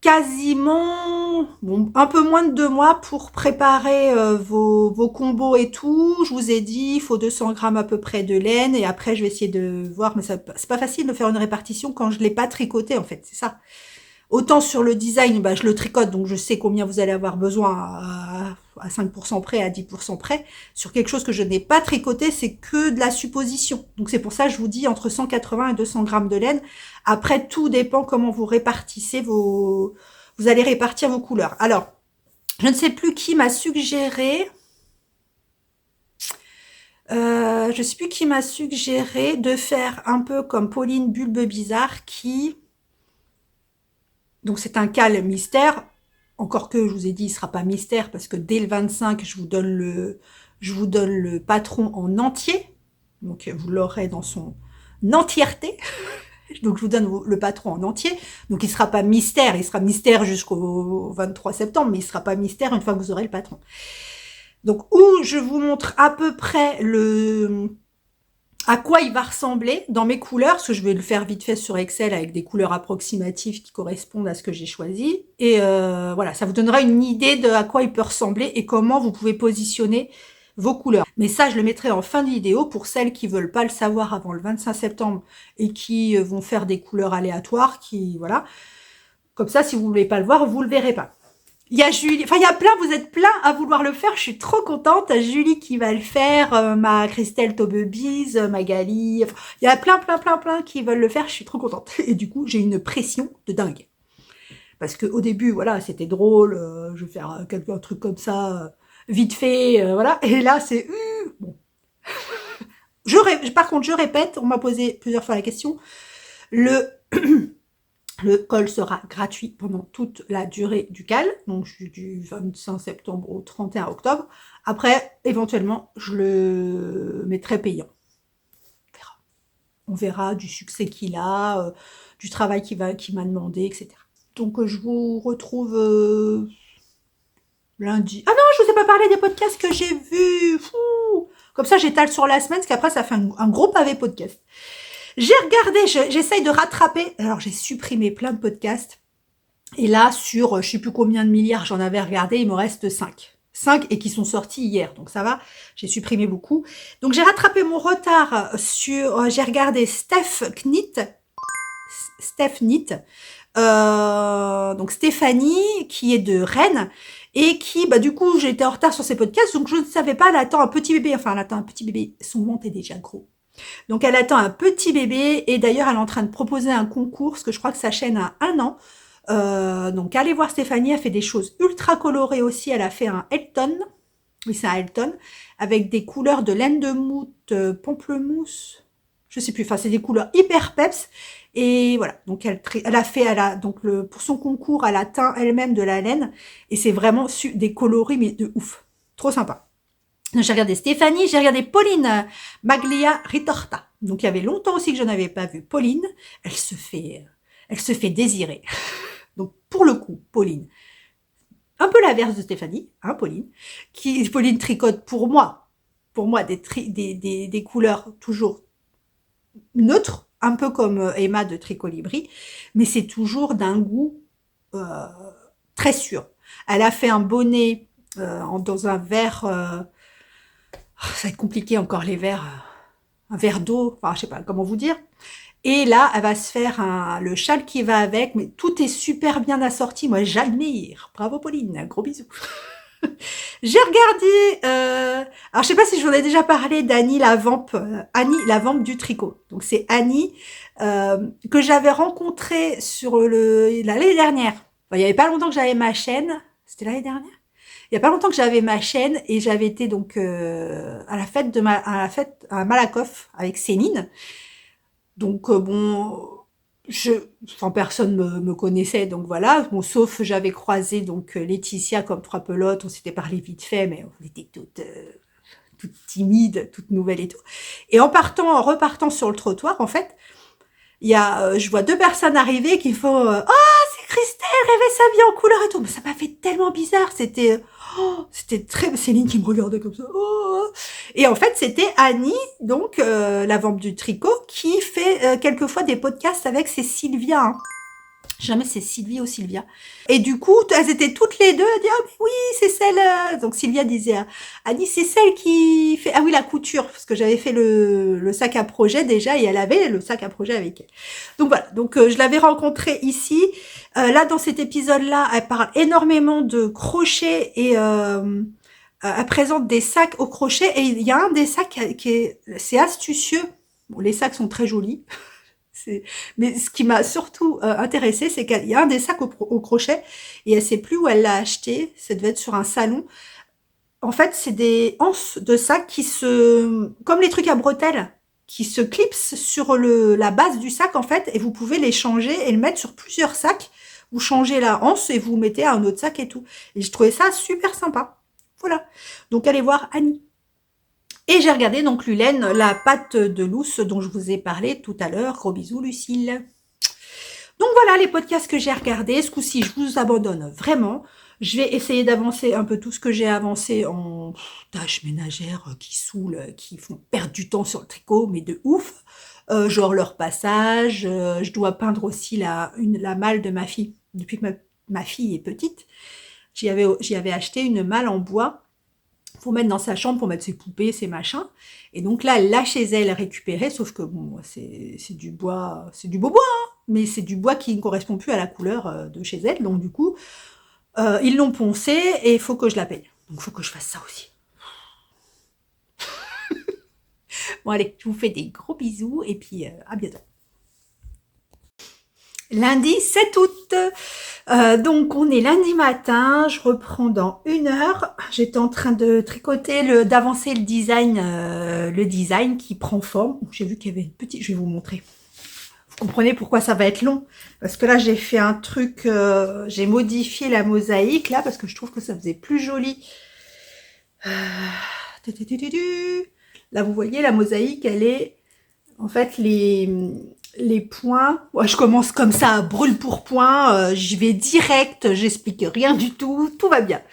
quasiment un peu moins de 2 mois pour préparer vos combos et tout. Je vous ai dit, il faut 200 grammes à peu près de laine, et après je vais essayer de voir, mais c'est pas facile de faire une répartition quand je l'ai pas tricoté en fait, c'est ça. Autant sur le design, bah, je le tricote, donc je sais combien vous allez avoir besoin à 5% près, à 10% près. Sur quelque chose que je n'ai pas tricoté, c'est que de la supposition. Donc c'est pour ça que je vous dis entre 180 et 200 grammes de laine. Après, tout dépend comment vous répartissez vous allez répartir vos couleurs. Alors, je ne sais plus qui m'a suggéré, je ne sais plus qui m'a suggéré de faire un peu comme Pauline Bulbe Bizarre qui... Donc c'est un cal mystère, encore que je vous ai dit il sera pas mystère parce que dès le 25 je vous donne le patron en entier, donc vous l'aurez dans son entièreté. Donc je vous donne le patron en entier, donc il sera pas mystère, il sera mystère jusqu'au 23 septembre, mais il sera pas mystère une fois que vous aurez le patron. Donc où je vous montre à peu près à quoi il va ressembler dans mes couleurs, parce que je vais le faire vite fait sur Excel avec des couleurs approximatives qui correspondent à ce que j'ai choisi. Et voilà, ça vous donnera une idée de à quoi il peut ressembler et comment vous pouvez positionner vos couleurs. Mais ça, je le mettrai en fin de vidéo pour celles qui veulent pas le savoir avant le 25 septembre et qui vont faire des couleurs aléatoires, voilà. Comme ça, si vous voulez pas le voir, vous le verrez pas. Il y a Julie, enfin il y a plein, vous êtes plein à vouloir le faire, je suis trop contente. Julie qui va le faire, ma Christelle Taubebise, Magali, enfin, il y a plein qui veulent le faire, je suis trop contente. Et du coup, j'ai une pression de dingue. Parce que au début, voilà, c'était drôle, je vais faire un truc comme ça, vite fait, voilà. Et là, c'est... bon. Par contre, je répète, on m'a posé plusieurs fois la question, le... Le col sera gratuit pendant toute la durée du CAL, donc du 25 septembre au 31 octobre. Après, éventuellement, je le mettrai payant. On verra du succès qu'il a, du travail qu'il m'a demandé, etc. Donc, je vous retrouve lundi. Ah non, je vous ai pas parlé des podcasts que j'ai vus. Fou. Comme ça, j'étale sur la semaine, parce qu'après, ça fait un gros pavé podcast. J'ai regardé, j'essaye de rattraper. Alors, j'ai supprimé plein de podcasts. Et là, sur je sais plus combien de milliards j'en avais regardé, il me reste 5. 5 et qui sont sortis hier. Donc ça va, j'ai supprimé beaucoup. Donc j'ai rattrapé mon retard sur... j'ai regardé Steph Knit. Donc Stéphanie, qui est de Rennes. Et qui, bah du coup, j'étais en retard sur ses podcasts. Donc je ne savais pas, elle attend un petit bébé. Enfin, elle attend un petit bébé. Son ventre est déjà gros. Donc elle attend un petit bébé. Et d'ailleurs, elle est en train de proposer un concours. Parce que je crois que sa chaîne a 1 an. Donc allez voir Stéphanie, elle fait des choses ultra colorées aussi, elle a fait un Elton, oui c'est un Elton, avec des couleurs de laine de moute, pamplemousse, je sais plus, enfin c'est des couleurs hyper peps, et voilà, donc elle a donc pour son concours, elle a teint elle-même de la laine, et c'est vraiment des coloris, mais de ouf, trop sympa. J'ai regardé Stéphanie, j'ai regardé Pauline Maglia Ritorta, donc il y avait longtemps aussi que je n'avais pas vu Pauline, elle se fait désirer. Donc, pour le coup, Pauline, un peu l'inverse de Stéphanie, hein, Pauline tricote pour moi des couleurs toujours neutres, un peu comme Emma de Tricolibri, mais c'est toujours d'un goût très sûr. Elle a fait un bonnet dans un verre, ça va être compliqué encore les verres, un verre d'eau, enfin je sais pas comment vous dire. Et là, elle va se faire le châle qui va avec, mais tout est super bien assorti. Moi, j'admire. Bravo, Pauline. Gros bisous. J'ai regardé... alors, je sais pas si je vous en ai déjà parlé d'Annie la Vampe. Annie la Vampe du tricot. Donc, c'est Annie que j'avais rencontrée sur l'année dernière. Enfin, il y avait pas longtemps que j'avais ma chaîne. C'était l'année dernière. Il y a pas longtemps que j'avais ma chaîne et j'avais été donc à la fête à Malakoff avec Céline. Donc bon, enfin personne me connaissait, donc voilà. Bon, sauf j'avais croisé donc Laetitia comme 3 pelotes, on s'était parlé vite fait, mais on était toutes timides, toutes nouvelles et tout. Et en repartant sur le trottoir, en fait, je vois 2 personnes arriver qui font c'est Christelle, rêvait sa vie en couleur et tout. Mais ça m'a fait tellement bizarre, c'était très... Céline qui me regardait comme ça. Oh. Et en fait, c'était Annie, donc la vampe du tricot, qui fait quelquefois des podcasts avec Sylvia. Hein. Jamais c'est Sylvie ou Sylvia. Et du coup, elles étaient toutes les deux à dire ah, mais oui, c'est celle. Donc Sylvia disait à Annie, c'est celle qui fait la couture, parce que j'avais fait le sac à projet déjà et elle avait le sac à projet avec elle. Donc voilà. Donc je l'avais rencontrée ici. Là, dans cet épisode-là, elle parle énormément de crochet et elle présente des sacs au crochet. Et il y a un des sacs c'est astucieux. Bon, les sacs sont très jolis. Mais ce qui m'a surtout intéressée, c'est qu'il y a un des sacs au crochet et elle sait plus où elle l'a acheté. Ça devait être sur un salon. En fait, c'est des anses de sacs comme les trucs à bretelles, qui se clipsent sur la base du sac en fait, et vous pouvez les changer et le mettre sur plusieurs sacs. Vous changez la anse et vous mettez à un autre sac et tout. Et je trouvais ça super sympa. Voilà. Donc allez voir Annie. Et j'ai regardé donc Lulaine, la pâte de lousse dont je vous ai parlé tout à l'heure. Gros bisous Lucille. Donc voilà les podcasts que j'ai regardés. Ce coup-ci, je vous abandonne vraiment. Je vais essayer d'avancer un peu tout ce que j'ai avancé en tâches ménagères qui saoulent, qui font perdre du temps sur le tricot, mais de ouf. Genre leur passage. Je dois peindre aussi la malle de ma fille. Depuis que ma fille est petite, j'y avais acheté une malle en bois pour mettre dans sa chambre, pour mettre ses poupées, ses machins. Et donc là, elle l'a chez elle récupérée, sauf que bon, c'est du bois, c'est du beau bois, hein, mais c'est du bois qui ne correspond plus à la couleur de chez elle. Donc du coup, Ils l'ont poncé et il faut que je la paye. Donc, il faut que je fasse ça aussi. Bon, allez, je vous fais des gros bisous et puis à bientôt. Lundi 7 août. Donc, on est lundi matin. Je reprends dans 1 heure. J'étais en train de tricoter, d'avancer le design qui prend forme. J'ai vu qu'il y avait une petite... Je vais vous montrer. Vous comprenez pourquoi ça va être long. Parce que là, j'ai fait un truc... j'ai modifié la mosaïque, là, parce que je trouve que ça faisait plus joli. Là, vous voyez, la mosaïque, elle est... En fait, les points... Ouais, je commence comme ça, brûle pour point. J'y vais direct, j'explique rien du tout. Tout va bien.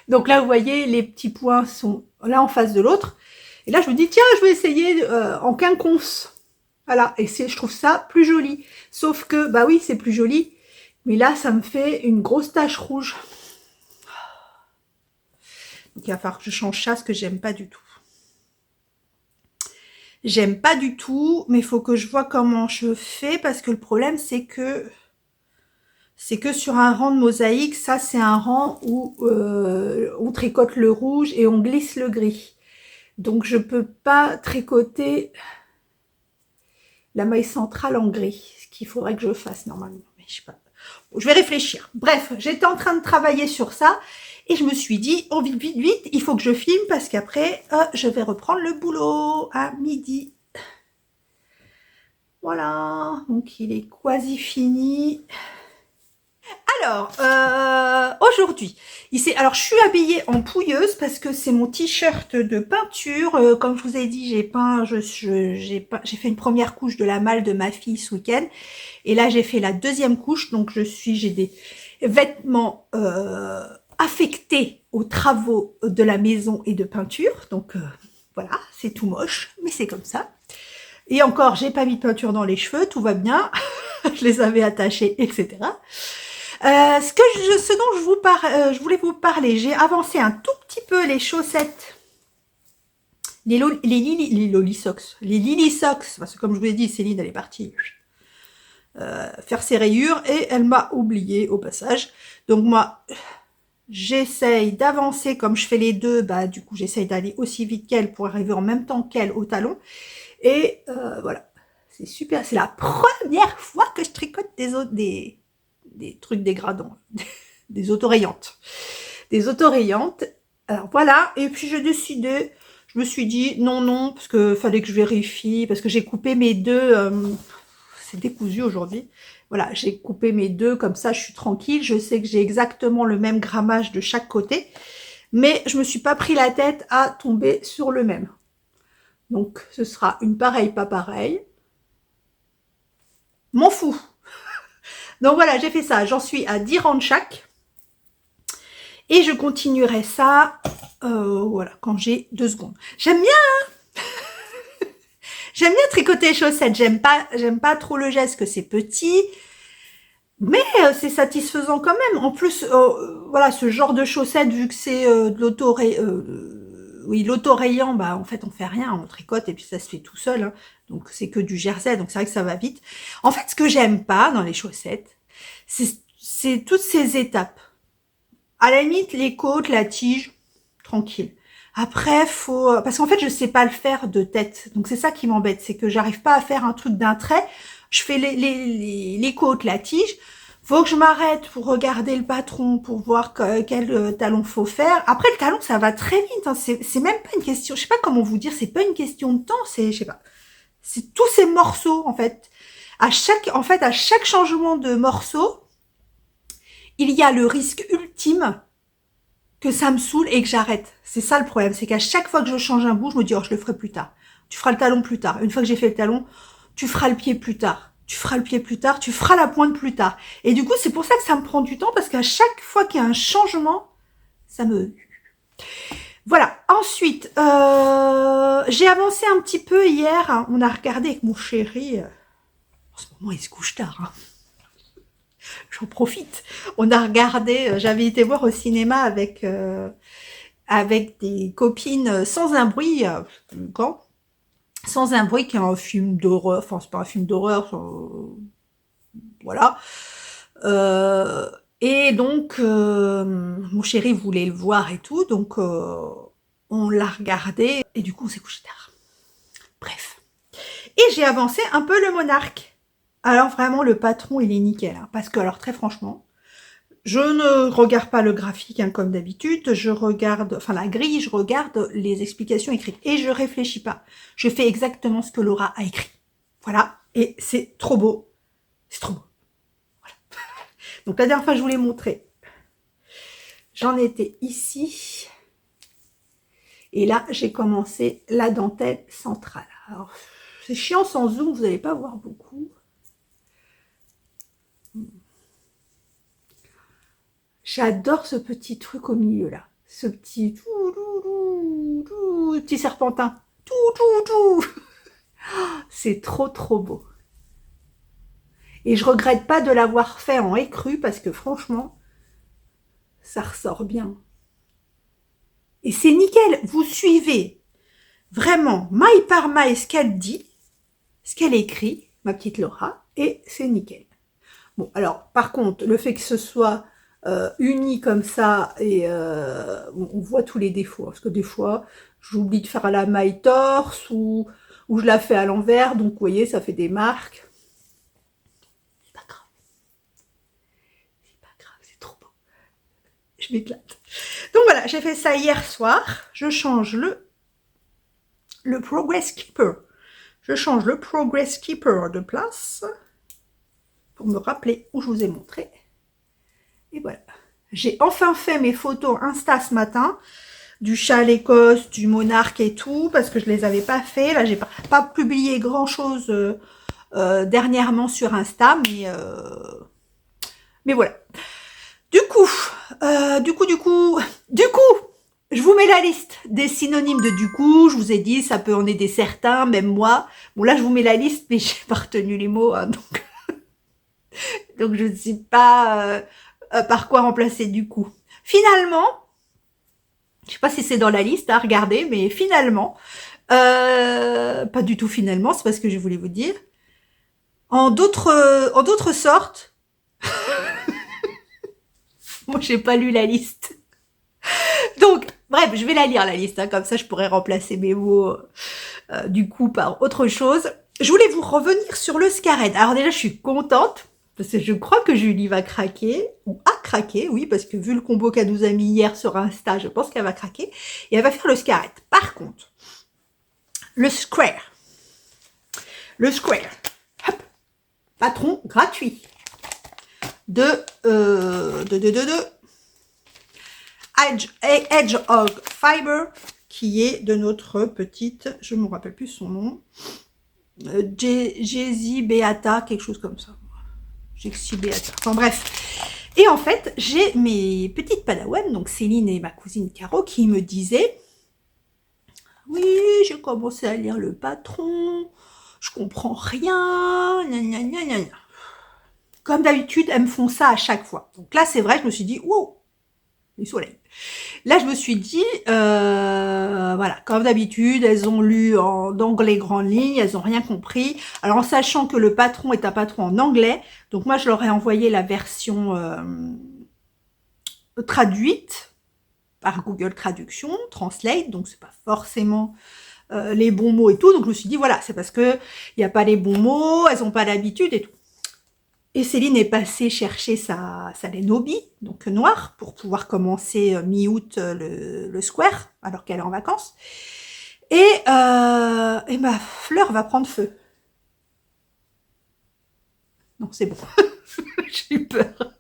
Donc là, vous voyez, les petits points sont là en face de l'autre. Et là, je me dis, tiens, je vais essayer en quinconce. Voilà, et je trouve ça plus joli. Sauf que, bah oui, c'est plus joli. Mais là, ça me fait une grosse tache rouge. Donc, il va falloir que je change ça, parce que j'aime pas du tout. J'aime pas du tout, mais il faut que je vois comment je fais, parce que le problème, c'est que sur un rang de mosaïque, ça, c'est un rang où on tricote le rouge et on glisse le gris. Donc, je peux pas tricoter la maille centrale en gris, ce qu'il faudrait que je fasse normalement. Mais je sais pas. Bon, je vais réfléchir. Bref, j'étais en train de travailler sur ça et je me suis dit, oh vite, vite, vite, il faut que je filme parce qu'après, je vais reprendre le boulot à midi. Voilà, donc il est quasi fini. Alors, aujourd'hui, alors je suis habillée en pouilleuse parce que c'est mon t-shirt de peinture. Comme je vous ai dit, j'ai fait une première couche de la malle de ma fille ce week-end. Et là, j'ai fait la deuxième couche. Donc, j'ai des vêtements affectés aux travaux de la maison et de peinture. Donc, voilà, c'est tout moche, mais c'est comme ça. Et encore, j'ai pas mis de peinture dans les cheveux, tout va bien. Je les avais attachés, etc. Ce dont je voulais vous parler, j'ai avancé un tout petit peu les chaussettes, les Lily Socks, parce que comme je vous l'ai dit, Céline, elle est partie faire ses rayures et elle m'a oublié au passage. Donc moi, j'essaye d'avancer comme je fais les deux, bah du coup j'essaye d'aller aussi vite qu'elle pour arriver en même temps qu'elle au talon. Et voilà, c'est super, c'est la première fois que je tricote des trucs dégradants, des autorayantes. Des autorayantes. Alors voilà, et puis j'ai décidé, je me suis dit non, parce que fallait que je vérifie, parce que j'ai coupé mes deux, c'est décousu aujourd'hui. Voilà, j'ai coupé mes deux, comme ça je suis tranquille, je sais que j'ai exactement le même grammage de chaque côté, mais je me suis pas pris la tête à tomber sur le même. Donc ce sera une pareille, pas pareille. M'en fous. Donc voilà, j'ai fait ça, j'en suis à 10 rangs de chaque. Et je continuerai ça, voilà, quand j'ai 2 secondes. J'aime bien, hein. J'aime bien tricoter les chaussettes. J'aime pas trop le geste, que c'est petit. Mais c'est satisfaisant quand même. En plus, voilà, ce genre de chaussettes, vu que c'est de l'autorayant, bah en fait on fait rien, on tricote et puis ça se fait tout seul. Hein. Donc c'est que du jersey, donc c'est vrai que ça va vite. En fait, ce que j'aime pas dans les chaussettes, c'est toutes ces étapes. À la limite, les côtes, la tige, tranquille. Après, parce qu'en fait, je sais pas le faire de tête. Donc, c'est ça qui m'embête. C'est que j'arrive pas à faire un truc d'un trait. Je fais les côtes, la tige. Faut que je m'arrête pour regarder le patron, pour voir quel talon faut faire. Après, le talon, ça va très vite. Hein. C'est même pas une question, je sais pas comment vous dire, c'est pas une question de temps, je sais pas. C'est tous ces morceaux, en fait. À chaque changement de morceau, il y a le risque ultime que ça me saoule et que j'arrête. C'est ça le problème, c'est qu'à chaque fois que je change un bout, je me dis, oh, je le ferai plus tard. Tu feras le talon plus tard. Une fois que j'ai fait le talon, tu feras le pied plus tard. Tu feras le pied plus tard, tu feras la pointe plus tard. Et du coup, c'est pour ça que ça me prend du temps, parce qu'à chaque fois qu'il y a un changement, ça me... Voilà. Ensuite, j'ai avancé un petit peu hier. Hein. On a regardé avec mon chéri. En ce moment, il se couche tard. Hein. J'en profite. On a regardé, j'avais été voir au cinéma avec des copines sans un bruit, quand sans un bruit, qui est un film d'horreur, enfin c'est pas un film d'horreur, voilà. Et donc, mon chéri voulait le voir et tout, donc on l'a regardé, et du coup, on s'est couché tard. Bref. Et j'ai avancé un peu le monarque. Alors vraiment, le patron, il est nickel, hein, parce que, alors très franchement, je ne regarde pas le graphique hein, comme d'habitude, je regarde, enfin la grille, je regarde les explications écrites, et je réfléchis pas. Je fais exactement ce que Laura a écrit. Voilà, et c'est trop beau. C'est trop beau. Voilà. Donc la dernière fois, je vous l'ai montré. J'en étais ici. Et là, j'ai commencé la dentelle centrale. Alors, c'est chiant sans zoom, vous n'allez pas voir beaucoup. J'adore ce petit truc au milieu là. Ce petit petit serpentin. C'est trop trop beau. Et je regrette pas de l'avoir fait en écru parce que franchement, ça ressort bien. Et c'est nickel. Vous suivez vraiment maille par maille ce qu'elle dit, ce qu'elle écrit, ma petite Laura, et c'est nickel. Bon, alors, par contre, le fait que ce soit uni comme ça, et on voit tous les défauts, parce que des fois, j'oublie de faire la maille torse, ou je la fais à l'envers, donc vous voyez, ça fait des marques. C'est pas grave. C'est pas grave, c'est trop beau. Je m'éclate. Donc voilà, j'ai fait ça hier soir. Je change le Progress Keeper. Je change le Progress Keeper de place pour me rappeler où je vous ai montré. Et voilà. J'ai enfin fait mes photos Insta ce matin, du chat à l'Écosse, du monarque et tout, parce que je les avais pas fait. Là, j'ai pas publié grand chose dernièrement sur Insta, mais voilà. Du coup, je vous mets la liste des synonymes de du coup. Je vous ai dit, ça peut en aider certains, même moi. Bon, là, je vous mets la liste, mais j'ai pas retenu les mots, hein, donc je ne sais pas par quoi remplacer du coup. Finalement, je sais pas si c'est dans la liste à regarder, mais finalement, pas du tout finalement, c'est pas ce que je voulais vous dire. En d'autres sortes, moi j'ai pas lu la liste. Donc, bref, je vais la lire la liste, hein, comme ça je pourrais remplacer mes mots du coup par autre chose. Je voulais vous revenir sur le Scared. Alors déjà, je suis contente, parce que je crois que Julie va craquer, ou a craqué, oui, parce que vu le combo qu'elle nous a mis hier sur Insta, je pense qu'elle va craquer, et elle va faire le Scared. Par contre, le Square, hop, patron gratuit de Hedgehog Fiber, qui est de notre petite, je ne me rappelle plus son nom, Jezi Beata, quelque chose comme ça. Jexi Beata. Enfin bref. Et en fait, j'ai mes petites padawans, donc Céline et ma cousine Caro, qui me disaient « Oui, j'ai commencé à lire le patron, je comprends rien, gna gna gna gna gna. » Comme d'habitude, elles me font ça à chaque fois. Donc là, c'est vrai, je me suis dit « Wow, le soleil !» Là, je me suis dit, voilà, comme d'habitude, elles ont lu d'anglais grandes lignes, elles n'ont rien compris. Alors, en sachant que le patron est un patron en anglais, donc moi, je leur ai envoyé la version traduite par Google Traduction, Translate, donc c'est pas forcément les bons mots et tout. Donc, je me suis dit, voilà, c'est parce que il n'y a pas les bons mots, elles n'ont pas l'habitude et tout. Et Céline est passée chercher sa Lenobi, donc noire, pour pouvoir commencer mi-août le Square, alors qu'elle est en vacances. Et ma fleur va prendre feu. Non, c'est bon. J'ai eu peur.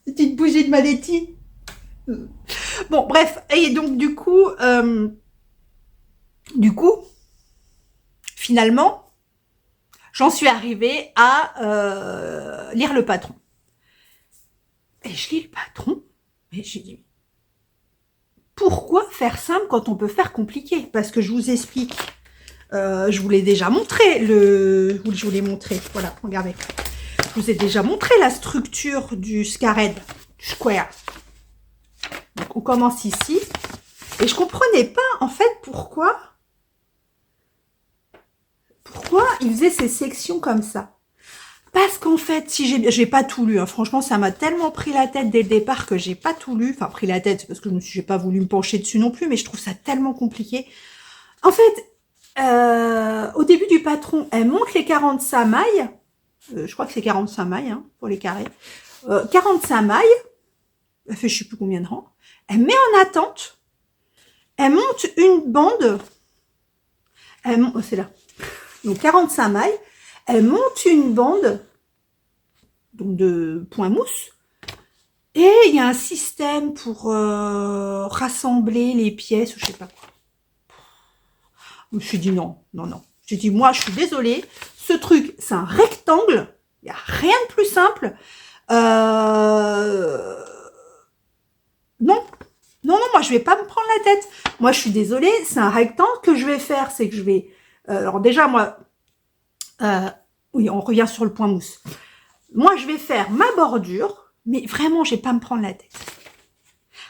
Petite bougie de Maletti. Bon, bref. Et donc, du coup, finalement, j'en suis arrivée à lire le patron. Et je lis le patron, et j'ai dit, pourquoi faire simple quand on peut faire compliqué? Parce que je vous explique, je vous l'ai déjà montré, je vous l'ai montré, voilà, regardez. Je vous ai déjà montré la structure du Scared, du Square. Donc on commence ici, et je comprenais pas en fait pourquoi il faisait ces sections comme ça. Parce qu'en fait, si j'ai pas tout lu, hein. Franchement, ça m'a tellement pris la tête dès le départ que j'ai pas tout lu. Enfin, pris la tête, c'est parce que j'ai pas voulu me pencher dessus non plus, mais je trouve ça tellement compliqué. En fait, au début du patron, elle monte les 45 mailles. Je crois que c'est 45 mailles, hein, pour les carrés. 45 mailles. Elle fait je sais plus combien de rangs. Elle met en attente. Elle monte une bande. C'est là. Donc 45 mailles. Elle monte une bande donc de point mousse. Et il y a un système pour rassembler les pièces, je sais pas quoi. Je me suis dit non, non, non. J'ai dit moi, je suis désolée. Ce truc, c'est un rectangle. Il n'y a rien de plus simple. Non, non, non, moi, je vais pas me prendre la tête. Moi, je suis désolée, c'est un rectangle. Que je vais faire, c'est que je vais... alors déjà, moi... oui, on revient sur le point mousse. Moi, je vais faire ma bordure, mais vraiment, je vais pas me prendre la tête.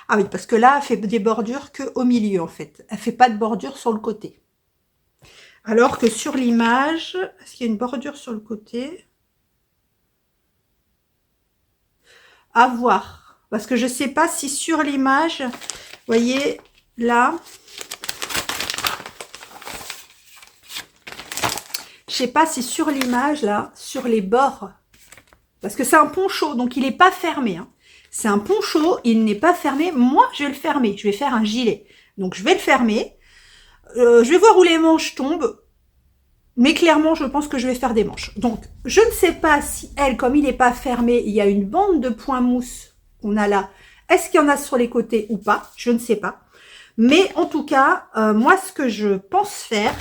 Ah oui, parce que là, elle fait des bordures qu'au milieu, en fait. Elle fait pas de bordure sur le côté. Alors que sur l'image, est-ce qu'il y a une bordure sur le côté? À voir. Parce que je sais pas si sur l'image, vous voyez, là, je sais pas si sur l'image, là, sur les bords, parce que c'est un poncho, donc il n'est pas fermé. Hein. C'est un poncho, il n'est pas fermé. Moi, je vais le fermer. Je vais faire un gilet. Donc, je vais le fermer. Je vais voir où les manches tombent. Mais clairement, je pense que je vais faire des manches. Donc, je ne sais pas si elle, comme il n'est pas fermé, il y a une bande de point mousse qu'on a là. Est-ce qu'il y en a sur les côtés ou pas? Je ne sais pas. Mais en tout cas, moi, ce que je pense faire,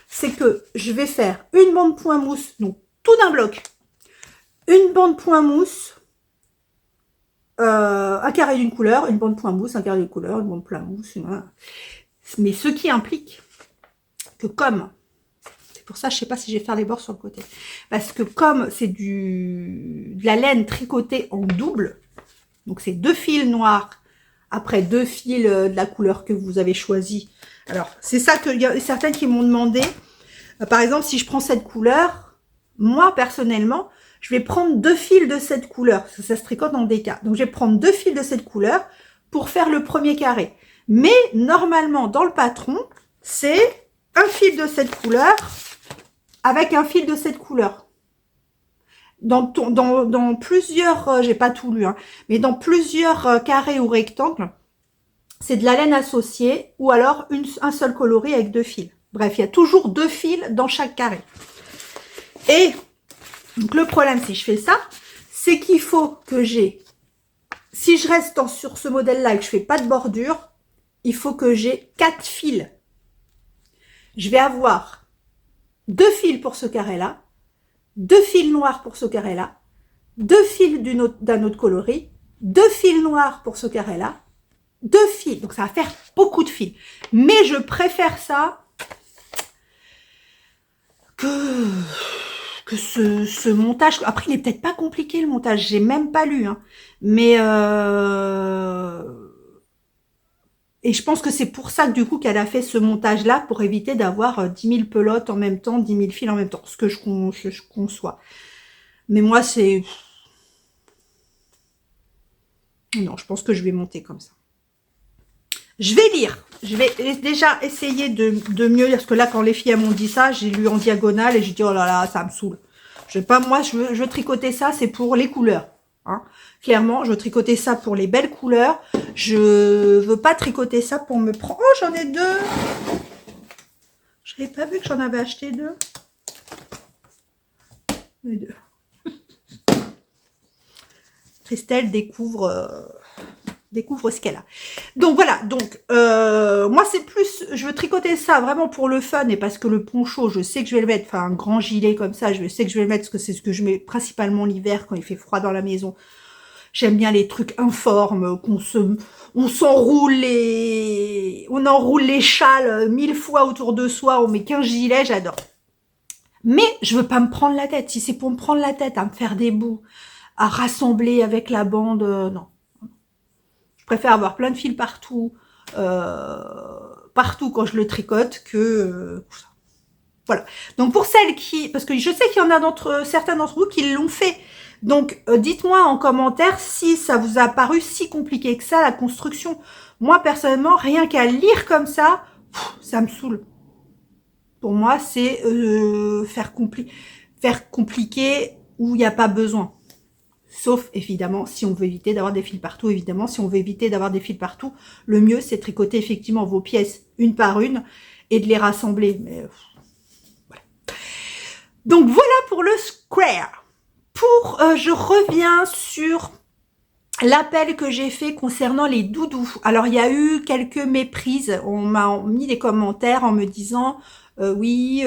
c'est que je vais faire une bande point mousse, donc tout d'un bloc. Une bande point mousse, un carré d'une couleur, une bande point mousse, un carré d'une couleur, une bande point mousse. Voilà. Mais ce qui implique que comme... Pour ça, je sais pas si je vais faire les bords sur le côté. Parce que comme c'est de la laine tricotée en double, donc c'est 2 fils noirs, après 2 fils de la couleur que vous avez choisi. Alors, c'est ça que il y a certaines qui m'ont demandé. Par exemple, si je prends cette couleur, moi, personnellement, je vais prendre 2 fils de cette couleur, parce que ça se tricote en déca. Donc, je vais prendre 2 fils de cette couleur pour faire le premier carré. Mais, normalement, dans le patron, c'est un fil de cette couleur avec un fil de cette couleur. Dans plusieurs, j'ai pas tout lu, hein, mais dans plusieurs carrés ou rectangles, c'est de la laine associée ou alors un seul coloris avec 2 fils. Bref, il y a toujours 2 fils dans chaque carré. Et donc le problème, si je fais ça, c'est qu'il faut que j'ai, si je reste sur ce modèle-là et que je fais pas de bordure, il faut que j'ai 4 fils. Je vais avoir 2 fils pour ce carré-là, 2 fils noirs pour ce carré-là, 2 fils d'un autre coloris, 2 fils noirs pour ce carré-là, 2 fils. Donc, ça va faire beaucoup de fils. Mais je préfère ça que ce montage. Après, il est peut-être pas compliqué, le montage. J'ai même pas lu. Hein. Mais... Et je pense que c'est pour ça que du coup qu'elle a fait ce montage-là, pour éviter d'avoir 10 000 pelotes en même temps, 10 000 fils en même temps, ce que je conçois. Mais moi, c'est... Non, je pense que je vais monter comme ça. Je vais lire. Je vais déjà essayer de mieux lire, parce que là, quand les filles m'ont dit ça, j'ai lu en diagonale et j'ai dit, oh là là, ça me saoule. Je vais pas, moi, je veux tricoter ça, c'est pour les couleurs. Hein. Clairement, je veux tricoter ça pour les belles couleurs. Je veux pas tricoter ça pour me prendre... Oh, j'en ai 2. Je n'avais pas vu que j'en avais acheté 2. Les 2. Christelle découvre ce qu'elle a. Donc voilà, donc moi c'est plus, je veux tricoter ça vraiment pour le fun et parce que le poncho, je sais que je vais le mettre, enfin un grand gilet comme ça, je sais que je vais le mettre parce que c'est ce que je mets principalement l'hiver quand il fait froid dans la maison. J'aime bien les trucs informes, on s'enroule on enroule les châles 1000 fois autour de soi, on met 15 gilets, j'adore. Mais je veux pas me prendre la tête. Si c'est pour me prendre la tête, à me faire des bouts, à rassembler avec la bande, non. Je préfère avoir plein de fils partout, partout quand je le tricote que ça. Voilà. Donc pour celles qui, parce que je sais qu'il y en a certains d'entre vous qui l'ont fait. Donc dites-moi en commentaire si ça vous a paru si compliqué que ça, la construction. Moi personnellement, rien qu'à lire comme ça, ça me saoule. Pour moi, c'est faire compliqué où il n'y a pas besoin. Sauf, évidemment, si on veut éviter d'avoir des fils partout. Évidemment, si on veut éviter d'avoir des fils partout, le mieux, c'est de tricoter effectivement vos pièces une par une et de les rassembler. Mais voilà. Donc, voilà pour le square. Je reviens sur l'appel que j'ai fait concernant les doudous. Alors, il y a eu quelques méprises. On m'a mis des commentaires en me disant oui,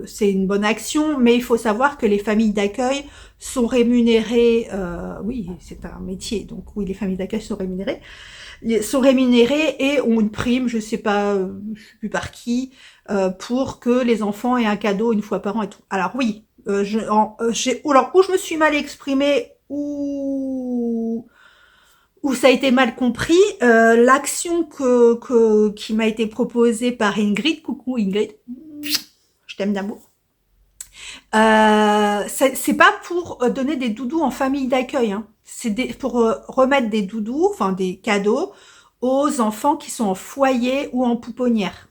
c'est une bonne action, mais il faut savoir que les familles d'accueil sont rémunérées. Oui, c'est un métier, donc oui, les familles d'accueil sont rémunérées et ont une prime, je sais pas, je sais plus par qui, pour que les enfants aient un cadeau une fois par an et tout. Alors oui, alors où je me suis mal exprimée, où ça a été mal compris, l'action qui m'a été proposée par Ingrid, coucou Ingrid, je t'aime d'amour, c'est pas pour donner des doudous en famille d'accueil, hein. C'est pour remettre des doudous, enfin des cadeaux, aux enfants qui sont en foyer ou en pouponnière.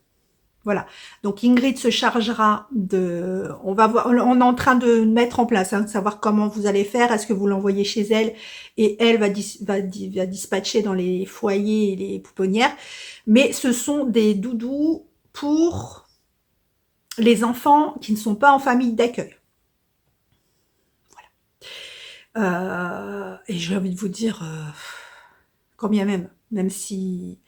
Voilà. Donc Ingrid se chargera de. On va voir. On est en train de mettre en place, de savoir comment vous allez faire. Est-ce que vous l'envoyez chez elle et elle va dispatcher dans les foyers et les pouponnières. Mais ce sont des doudous pour les enfants qui ne sont pas en famille d'accueil. Voilà. Et j'ai envie de vous dire, quand bien même si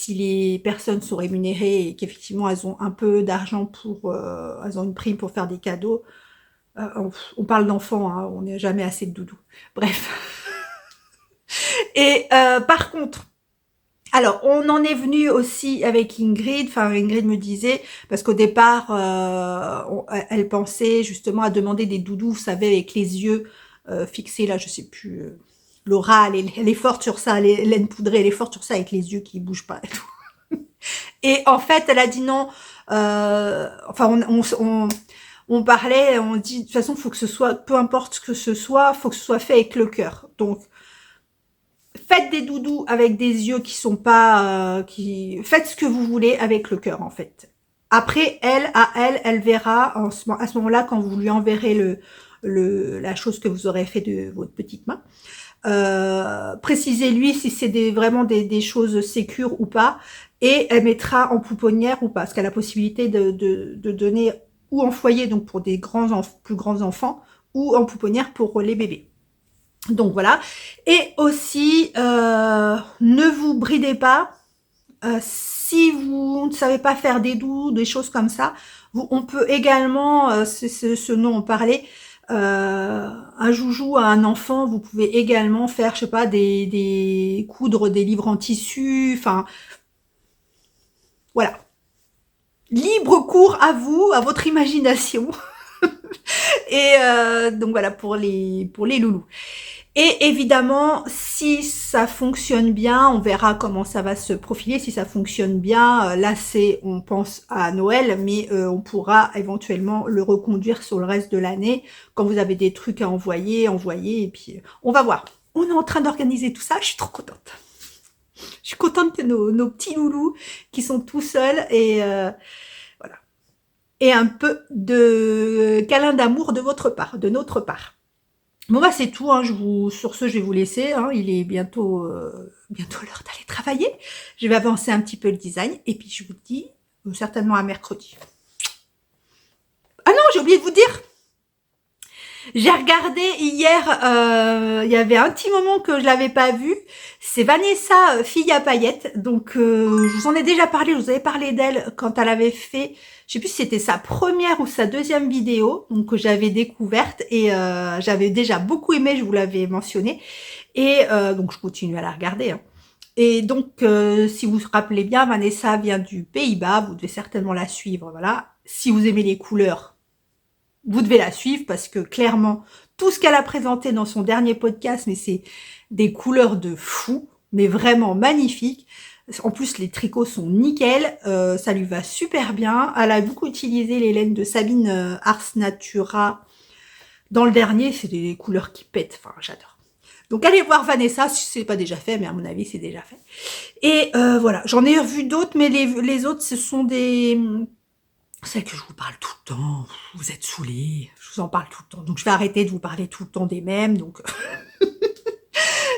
les personnes sont rémunérées et qu'effectivement elles ont un peu d'argent elles ont une prime pour faire des cadeaux, on parle d'enfants, hein, on n'est jamais assez de doudou. Bref. Et par contre, alors on en est venu aussi avec Ingrid, enfin Ingrid me disait, parce qu'au départ, elle pensait justement à demander des doudous, vous savez, avec les yeux fixés, là je sais plus... Laura, elle est forte sur ça, Hélène Poudré, elle est forte sur ça avec les yeux qui bougent pas et tout. Et en fait, elle a dit non. Enfin, on parlait, on dit de toute façon, faut que ce soit, peu importe ce que ce soit, faut que ce soit fait avec le cœur. Donc, faites des doudous avec des yeux qui sont pas, faites ce que vous voulez avec le cœur en fait. Après, elle verra à ce moment-là quand vous lui enverrez la chose que vous aurez fait de votre petite main. Précisez-lui si c'est vraiment des choses sécures ou pas, et elle mettra en pouponnière ou pas, parce qu'elle a la possibilité de donner ou en foyer, donc pour des plus grands enfants, ou en pouponnière pour les bébés. Donc voilà. Et aussi, ne vous bridez pas. Si vous ne savez pas faire des doudous, des choses comme ça, on peut également, c'est ce dont on parlait, un joujou à un enfant, vous pouvez également faire, je sais pas, coudre des livres en tissu, enfin, voilà. Libre cours à vous, à votre imagination. Et donc voilà pour les loulous. Et évidemment, si ça fonctionne bien, on verra comment ça va se profiler. Si ça fonctionne bien, là on pense à Noël, mais on pourra éventuellement le reconduire sur le reste de l'année. Quand vous avez des trucs à envoyer, et puis on va voir. On est en train d'organiser tout ça, je suis trop contente. Je suis contente que nos petits loulous qui sont tout seuls et voilà. Et un peu de câlin d'amour de votre part, de notre part. Bon bah c'est tout, hein. Sur ce je vais vous laisser, hein. Il est bientôt l'heure d'aller travailler. Je vais avancer un petit peu le design et puis je vous dis certainement à mercredi. Ah non, j'ai oublié de vous dire, j'ai regardé hier, il y avait un petit moment que je l'avais pas vu, c'est Vanessa Fille à paillettes, donc je vous en ai déjà parlé, je vous avais parlé d'elle quand elle avait fait, je sais plus si c'était sa première ou sa deuxième vidéo, donc que j'avais découverte et j'avais déjà beaucoup aimé, je vous l'avais mentionné, et donc je continue à la regarder, hein. Et donc, si vous vous rappelez bien, Vanessa vient du Pays-Bas, vous devez certainement la suivre, voilà. Si vous aimez les couleurs, vous devez la suivre parce que clairement, tout ce qu'elle a présenté dans son dernier podcast, mais c'est des couleurs de fou, mais vraiment magnifiques. En plus, les tricots sont nickel, ça lui va super bien. Elle a beaucoup utilisé les laines de Sabine Ars Natura. Dans le dernier, c'est des couleurs qui pètent, enfin j'adore. Donc allez voir Vanessa, si c'est pas déjà fait, mais à mon avis c'est déjà fait. Et voilà, j'en ai vu d'autres, mais les autres ce sont des... Celles que je vous parle tout le temps, vous êtes saoulés, je vous en parle tout le temps. Donc je vais arrêter de vous parler tout le temps des mêmes, donc...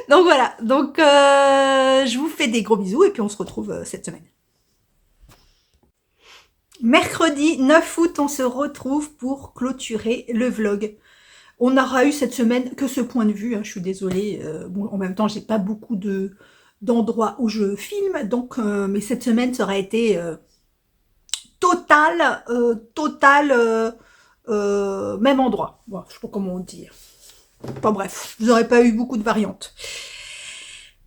donc voilà, donc je vous fais des gros bisous et puis on se retrouve cette semaine. Mercredi 9 août, on se retrouve pour clôturer le vlog. On n'aura eu cette semaine que ce point de vue, hein, je suis désolée. Bon, en même temps, j'ai pas beaucoup d'endroits où je filme, donc mais cette semaine, ça aurait été total, même endroit. Bon, je sais pas comment dire. Enfin bref, vous n'aurez pas eu beaucoup de variantes.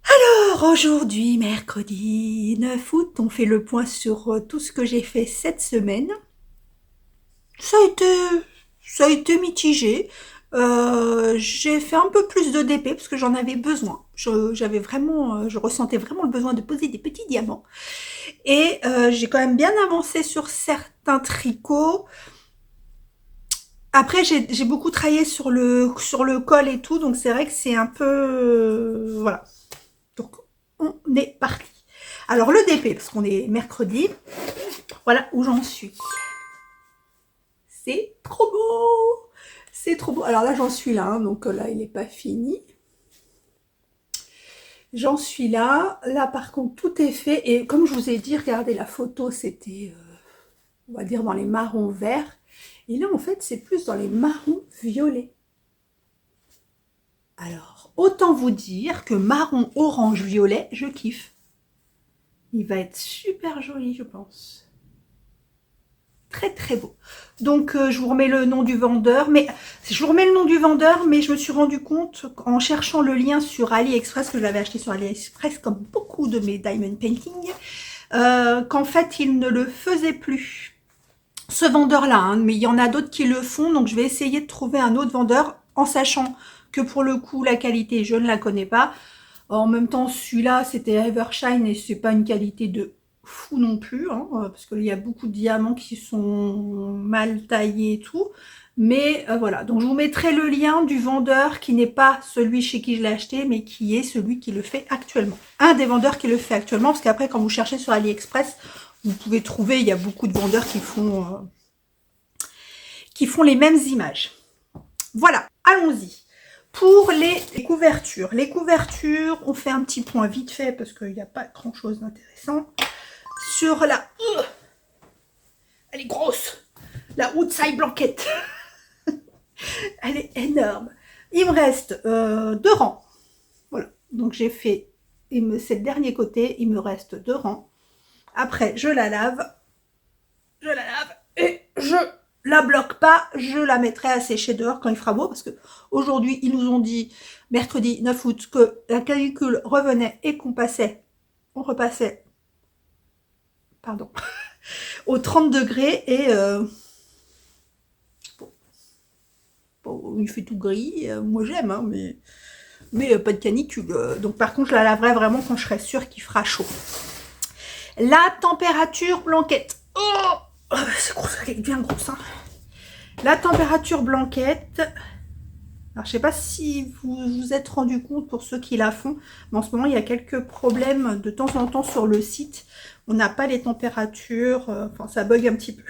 Alors aujourd'hui, mercredi 9 août, on fait le point sur tout ce que j'ai fait cette semaine. Ça a été mitigé. J'ai fait un peu plus de DP parce que j'en avais besoin. Je ressentais vraiment le besoin de poser des petits diamants. Et j'ai quand même bien avancé sur certains tricots. Après, j'ai beaucoup travaillé sur le col et tout, donc c'est vrai que c'est un peu... voilà. Donc, on est parti. Alors, le DP, parce qu'on est mercredi, voilà où j'en suis. C'est trop beau! C'est trop beau. Alors là, j'en suis là, hein, donc là, il n'est pas fini. J'en suis là. Là, par contre, tout est fait. Et comme je vous ai dit, regardez, la photo, c'était, on va dire, dans les marrons verts. Et là, en fait, c'est plus dans les marrons violets. Alors, autant vous dire que marron, orange, violet, je kiffe. Il va être super joli, je pense. Très très beau. Donc je vous remets le nom du vendeur, mais je vous remets le nom du vendeur, mais je me suis rendu compte en cherchant le lien sur AliExpress, que j'avais acheté sur AliExpress comme beaucoup de mes diamond painting, qu'en fait il ne le faisait plus. Ce vendeur-là, hein, mais il y en a d'autres qui le font, donc je vais essayer de trouver un autre vendeur en sachant que pour le coup la qualité je ne la connais pas. En même temps celui-là c'était Evershine et c'est pas une qualité de fou non plus, hein, parce qu'il y a beaucoup de diamants qui sont mal taillés et tout. Mais voilà, donc je vous mettrai le lien du vendeur qui n'est pas celui chez qui je l'ai acheté, mais qui est celui qui le fait actuellement. Un des vendeurs qui le fait actuellement, parce qu'après quand vous cherchez sur AliExpress, vous pouvez trouver, il y a beaucoup de vendeurs qui font les mêmes images. Voilà, allons-y. Pour les couvertures. Les couvertures, on fait un petit point vite fait parce qu'il n'y a pas grand-chose d'intéressant. Sur la... elle est grosse. La outside blanquette. Elle est énorme. Il me reste 2 rangs. Voilà. Donc j'ai fait... c'est le dernier côté. Il me reste 2 rangs. Après, je la lave. Et je la bloque pas. Je la mettrai à sécher dehors quand il fera beau. Parce que aujourd'hui, ils nous ont dit, mercredi 9 août, que la canicule revenait et qu'on repassait pardon, aux 30 degrés et bon, il fait tout gris, moi j'aime, hein, mais pas de canicule. Donc par contre, je la laverai vraiment quand je serai sûre qu'il fera chaud. La température blanquette. Oh, c'est gros, elle est bien grosse. Hein. La température blanquette. Alors, je sais pas si vous vous êtes rendu compte pour ceux qui la font, mais en ce moment, il y a quelques problèmes de temps en temps sur le site. On n'a pas les températures, enfin, ça bug un petit peu.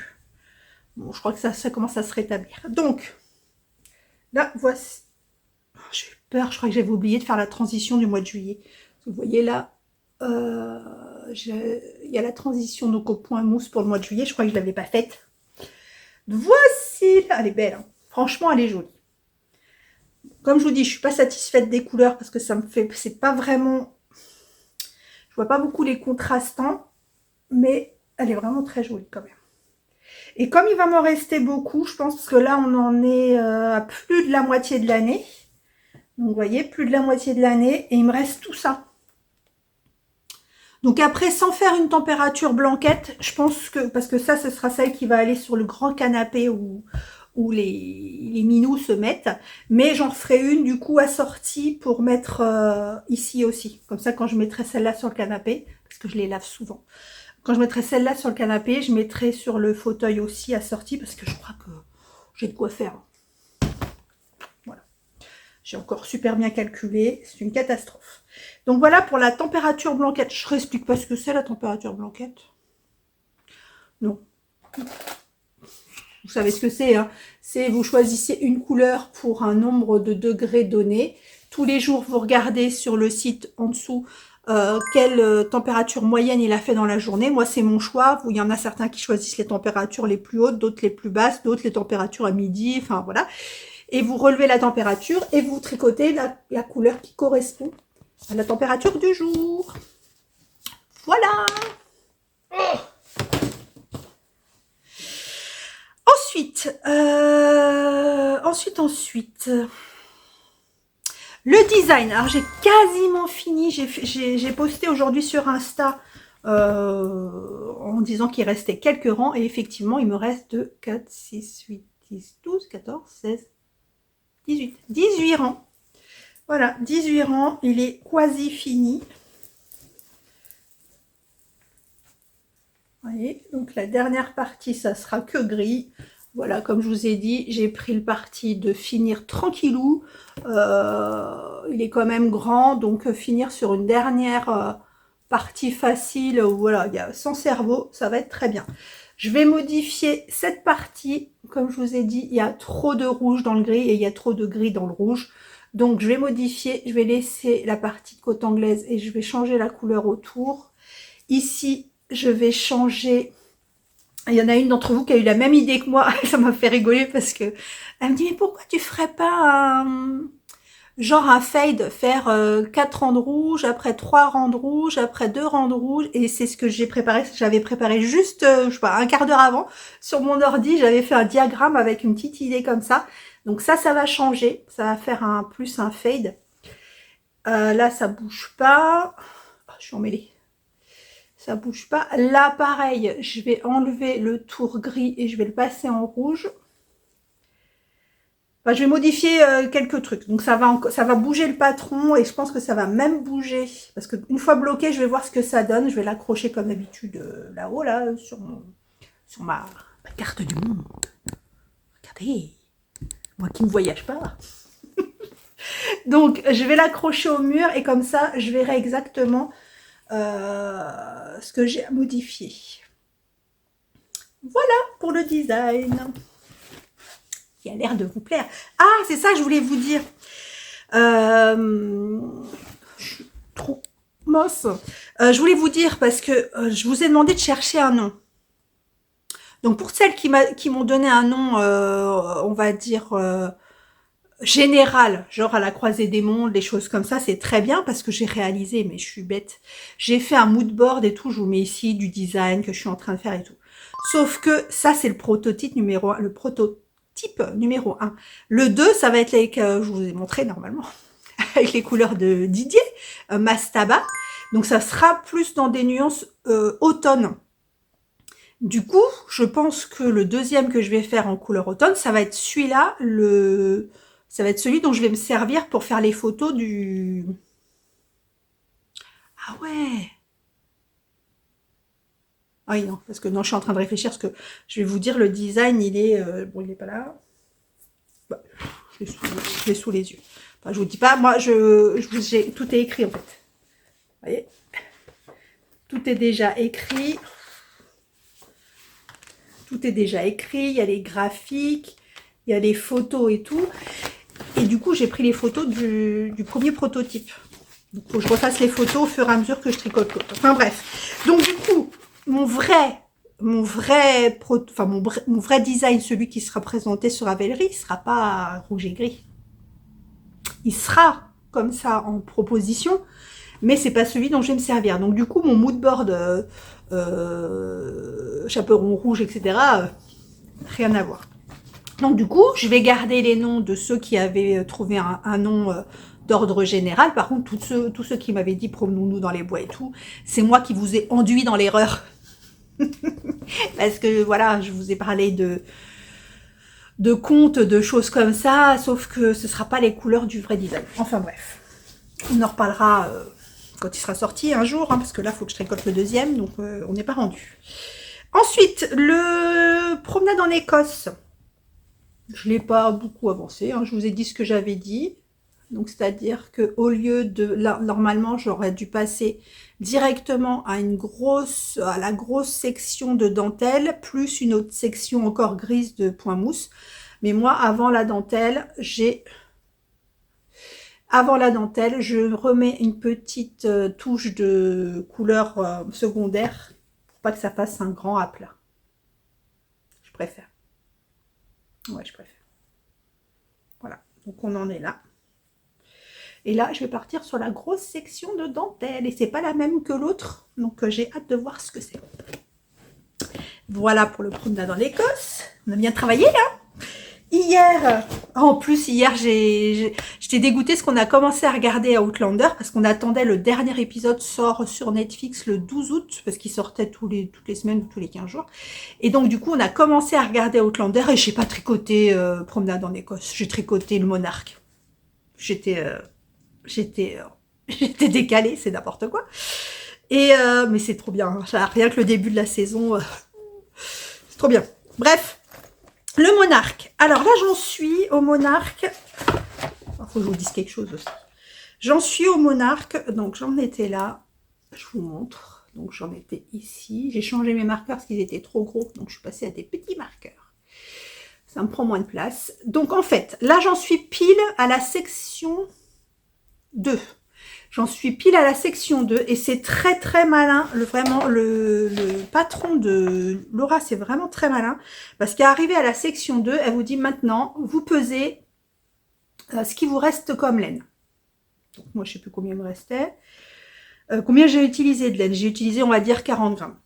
Bon, je crois que ça commence à se rétablir. Donc, là, voici. Oh, j'ai eu peur, je crois que j'avais oublié de faire la transition du mois de juillet. Vous voyez là, il y a la transition donc au point mousse pour le mois de juillet. Je crois que je ne l'avais pas faite. Voici, elle est belle. Hein. Franchement, elle est jolie. Comme je vous dis, je suis pas satisfaite des couleurs parce que ça me fait, c'est pas vraiment, je vois pas beaucoup les contrastants, mais elle est vraiment très jolie quand même. Et comme il va m'en rester beaucoup, je pense que là on en est à plus de la moitié de l'année. Donc vous voyez, plus de la moitié de l'année et il me reste tout ça. Donc après, sans faire une température blanquette, je pense que, parce que ça, ce sera celle qui va aller sur le grand canapé où où les minous se mettent, mais j'en ferai une du coup assortie pour mettre ici aussi. Comme ça, quand je mettrai celle-là sur le canapé, parce que je les lave souvent, quand je mettrai celle-là sur le canapé, je mettrai sur le fauteuil aussi assortie, parce que je crois que j'ai de quoi faire. Voilà. J'ai encore super bien calculé, c'est une catastrophe. Donc voilà pour la température blanquette. Je ne réexplique pas ce que c'est la température blanquette. Non. Vous savez ce que c'est, hein. C'est vous choisissez une couleur pour un nombre de degrés donné. Tous les jours, vous regardez sur le site en dessous quelle température moyenne il a fait dans la journée. Moi, c'est mon choix. Il y en a certains qui choisissent les températures les plus hautes, d'autres les plus basses, d'autres les températures à midi. Enfin, voilà. Et vous relevez la température et vous tricotez la couleur qui correspond à la température du jour. Voilà. Ensuite, le design. Alors, j'ai quasiment fini. J'ai posté aujourd'hui sur Insta en disant qu'il restait quelques rangs. Et effectivement, il me reste 2, 4, 6, 8, 10, 12, 14, 16, 18. 18 rangs. Voilà, 18 rangs. Il est quasi fini. Vous voyez, donc la dernière partie, ça sera que gris. Voilà, comme je vous ai dit, j'ai pris le parti de finir tranquillou. Il est quand même grand, donc finir sur une dernière partie facile, voilà, il y a sans cerveau, ça va être très bien. Je vais modifier cette partie. Comme je vous ai dit, il y a trop de rouge dans le gris et il y a trop de gris dans le rouge. Donc je vais modifier, je vais laisser la partie de côte anglaise et je vais changer la couleur autour. Ici, je vais changer. Il y en a une d'entre vous qui a eu la même idée que moi. Ça m'a fait rigoler parce que elle me dit mais pourquoi tu ferais pas genre un fade, faire 4 rangs de rouge, après 3 rangs de rouge, après 2 rangs de rouge. Et c'est ce que j'ai préparé. J'avais préparé juste, je sais pas, un quart d'heure avant. Sur mon ordi, j'avais fait un diagramme avec une petite idée comme ça. Donc ça va changer. Ça va faire un fade. Là, ça bouge pas. Oh, je suis emmêlée. Ça bouge pas. Là, pareil, je vais enlever le tour gris et je vais le passer en rouge. Enfin, je vais modifier quelques trucs. Donc, ça va bouger le patron et je pense que ça va même bouger. Parce qu'une fois bloqué, je vais voir ce que ça donne. Je vais l'accrocher comme d'habitude là-haut, là, sur ma carte du monde. Regardez, moi qui ne voyage pas. Donc, je vais l'accrocher au mur et comme ça, je verrai exactement ce que j'ai à modifier. Voilà pour le design. Qui a l'air de vous plaire. Ah, c'est ça, je voulais vous dire. Je suis trop mosse. Je voulais vous dire parce que je vous ai demandé de chercher un nom. Donc, pour celles qui m'ont donné un nom, on va dire général, genre à la croisée des mondes, des choses comme ça, c'est très bien parce que j'ai réalisé, mais je suis bête. J'ai fait un mood board et tout, je vous mets ici du design que je suis en train de faire et tout. Sauf que ça, c'est le prototype numéro 1, numéro 1. Le 2, ça va être avec, je vous ai montré normalement, avec les couleurs de Didier, Mastaba. Donc ça sera plus dans des nuances automne. Du coup, je pense que le deuxième que je vais faire en couleur automne, ça va être celui-là, ça va être celui dont je vais me servir pour faire les photos du... Ah ouais. Ah oui, non, parce que non, je suis en train de réfléchir, parce que je vais vous dire, le design, il est... bon, il n'est pas là. Bah, je l'ai sous les yeux. Enfin, je vous dis pas, moi, tout est écrit, en fait. Vous voyez? Tout est déjà écrit. Tout est déjà écrit, il y a les graphiques, il y a les photos et tout. Et du coup, j'ai pris les photos du premier prototype. Donc, il faut que je refasse les photos au fur et à mesure que je tricote l'autre. Enfin bref. Donc du coup, mon vrai design, celui qui sera présenté sur Ravelry, il ne sera pas rouge et gris. Il sera comme ça en proposition, mais c'est pas celui dont je vais me servir. Donc du coup, mon mood board chaperon rouge, etc., rien à voir. Donc du coup, je vais garder les noms de ceux qui avaient trouvé un nom d'ordre général. Par contre, tous ceux qui m'avaient dit promenons-nous dans les bois et tout, c'est moi qui vous ai enduit dans l'erreur. Parce que voilà, je vous ai parlé de contes, de choses comme ça, sauf que ce sera pas les couleurs du vrai design. Enfin bref, on en reparlera quand il sera sorti un jour, hein, parce que là, il faut que je récolte le deuxième, donc on n'est pas rendu. Ensuite, le promenade en Écosse. Je l'ai pas beaucoup avancé, hein, je vous ai dit ce que j'avais dit. Donc, c'est-à-dire qu'au lieu de... Là, normalement, j'aurais dû passer directement à la grosse section de dentelle, plus une autre section encore grise de point mousse. Mais moi, avant la dentelle, je remets une petite touche de couleur secondaire pour pas que ça fasse un grand aplat. Je préfère. Ouais, je préfère. Voilà, donc on en est là. Et là, je vais partir sur la grosse section de dentelle. Et c'est pas la même que l'autre. Donc, j'ai hâte de voir ce que c'est. Voilà pour le promenade en Écosse. On a bien travaillé, là. Hier, en plus, hier, j'étais dégoûtée parce qu'on a commencé à regarder Outlander parce qu'on attendait le dernier épisode sort sur Netflix le 12 août parce qu'il sortait toutes les semaines ou tous les 15 jours. Et donc, du coup, on a commencé à regarder Outlander et j'ai pas tricoté promenade en Écosse. J'ai tricoté le monarque. J'étais décalée, c'est n'importe quoi. Et mais c'est trop bien. Rien que le début de la saison, c'est trop bien. Bref, le monarque. Alors là, j'en suis au monarque. Il faut que je vous dise quelque chose aussi. J'en suis au monarque. Donc j'en étais là. Je vous montre. Donc j'en étais ici. J'ai changé mes marqueurs parce qu'ils étaient trop gros. Donc je suis passée à des petits marqueurs. Ça me prend moins de place. Donc en fait, là, j'en suis pile à la section 2. J'en suis pile à la section 2 et c'est très très malin. Vraiment, le patron de Laura, c'est vraiment très malin parce qu'arrivé à la section 2, elle vous dit maintenant, vous pesez ce qui vous reste comme laine. Donc moi, je sais plus combien il me restait. Combien j'ai utilisé de laine? J'ai utilisé, on va dire, 40 grammes.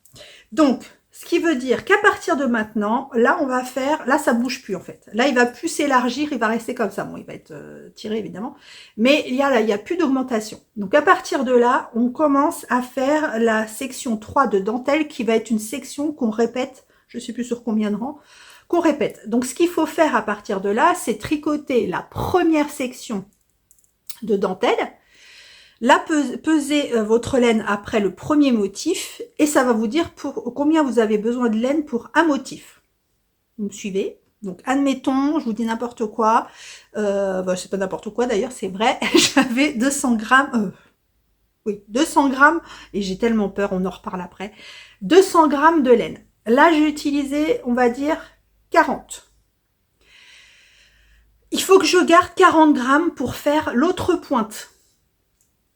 Donc, ce qui veut dire qu'à partir de maintenant, là, on va faire... Là, ça bouge plus, en fait. Là, il va plus s'élargir, il va rester comme ça. Bon, il va être tiré, évidemment. Mais il y a plus d'augmentation. Donc, à partir de là, on commence à faire la section 3 de dentelle, qui va être une section qu'on répète, je ne sais plus sur combien de rangs, qu'on répète. Donc, ce qu'il faut faire à partir de là, c'est tricoter la première section de dentelle. Là, pesez votre laine après le premier motif et ça va vous dire pour combien vous avez besoin de laine pour un motif. Vous me suivez? Donc, admettons, je vous dis n'importe quoi. C'est pas n'importe quoi d'ailleurs, c'est vrai. J'avais 200 grammes. 200 grammes. Et j'ai tellement peur, on en reparle après. 200 grammes de laine. Là, j'ai utilisé, on va dire, 40. Il faut que je garde 40 grammes pour faire l'autre pointe.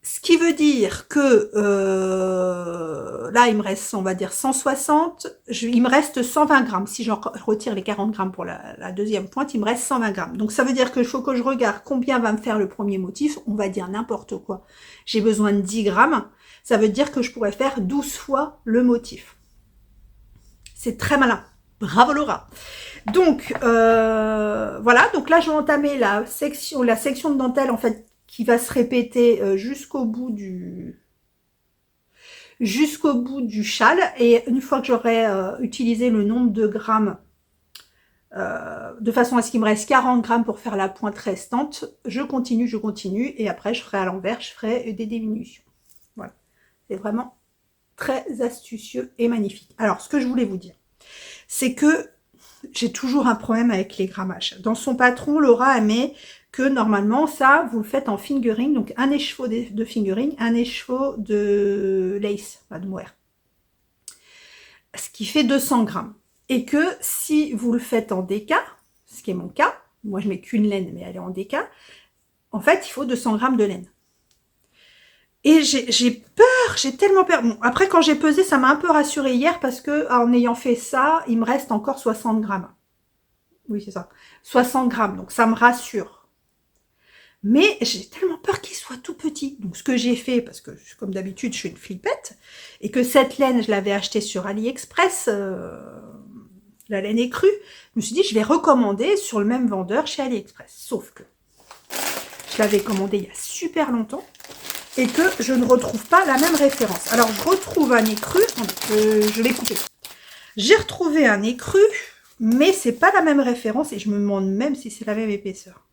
Ce qui veut dire que là, il me reste, on va dire, 160. Il me reste 120 grammes. Si je retire les 40 grammes pour la deuxième pointe, il me reste 120 grammes. Donc, ça veut dire qu'il faut que je regarde combien va me faire le premier motif. On va dire n'importe quoi. J'ai besoin de 10 grammes. Ça veut dire que je pourrais faire 12 fois le motif. C'est très malin. Bravo Laura. Donc, voilà. Donc là, je vais entamer la section de dentelle, en fait, qui va se répéter jusqu'au bout du châle. Et une fois que j'aurai utilisé le nombre de grammes, de façon à ce qu'il me reste 40 grammes pour faire la pointe restante, je continue, et après je ferai à l'envers, je ferai des diminutions. Voilà. C'est vraiment très astucieux et magnifique. Alors, ce que je voulais vous dire, c'est que j'ai toujours un problème avec les grammages. Dans son patron, Laura, elle met que normalement, ça, vous le faites en fingering, donc un écheveau de fingering, un écheveau de lace, de mohair. Ce qui fait 200 grammes. Et que si vous le faites en déca, ce qui est mon cas, moi je mets qu'une laine, mais elle est en déca, en fait, il faut 200 grammes de laine. Et j'ai peur, j'ai tellement peur. Bon, après, quand j'ai pesé, ça m'a un peu rassurée hier parce que en ayant fait ça, il me reste encore 60 grammes. Oui, c'est ça. 60 grammes, donc ça me rassure. Mais j'ai tellement peur qu'il soit tout petit. Donc, ce que j'ai fait, parce que comme d'habitude, je suis une flippette, et que cette laine, je l'avais achetée sur AliExpress, la laine est crue, je me suis dit, je vais recommander sur le même vendeur chez AliExpress. Sauf que je l'avais commandée il y a super longtemps, et que je ne retrouve pas la même référence. Alors, je retrouve un écru, je l'ai coupé. J'ai retrouvé un écru mais c'est pas la même référence et je me demande même si c'est la même épaisseur.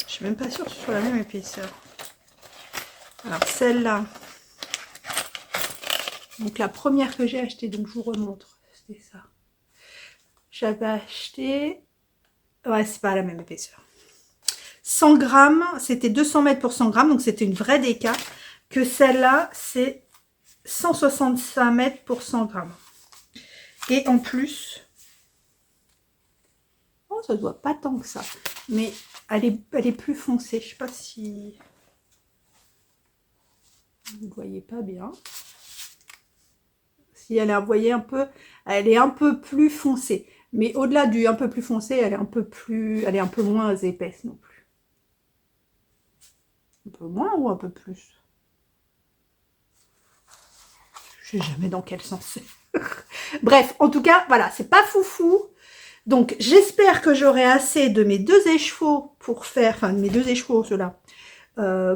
Je suis même pas sûre que ce soit la même épaisseur. Alors celle-là, donc la première que j'ai achetée, donc je vous remontre, c'était ça. J'avais acheté, ouais, c'est pas la même épaisseur. 100 grammes, c'était 200 mètres pour 100 grammes, donc c'était une vraie déca. Que celle-là, c'est 165 mètres pour 100 grammes. Et en plus, oh, ça ne doit pas tant que ça, mais elle est plus foncée. Je ne sais pas si vous ne voyez pas bien. Si elle est, vous voyez un peu, elle est un peu plus foncée. Mais au-delà du un peu plus foncé, elle est un peu moins épaisse non plus. Un peu moins ou un peu plus? Je sais jamais dans quel sens c'est. Bref, en tout cas, voilà, c'est pas foufou. Donc, j'espère que j'aurai assez de mes deux écheveaux pour faire, enfin, de mes deux écheveaux, ceux-là,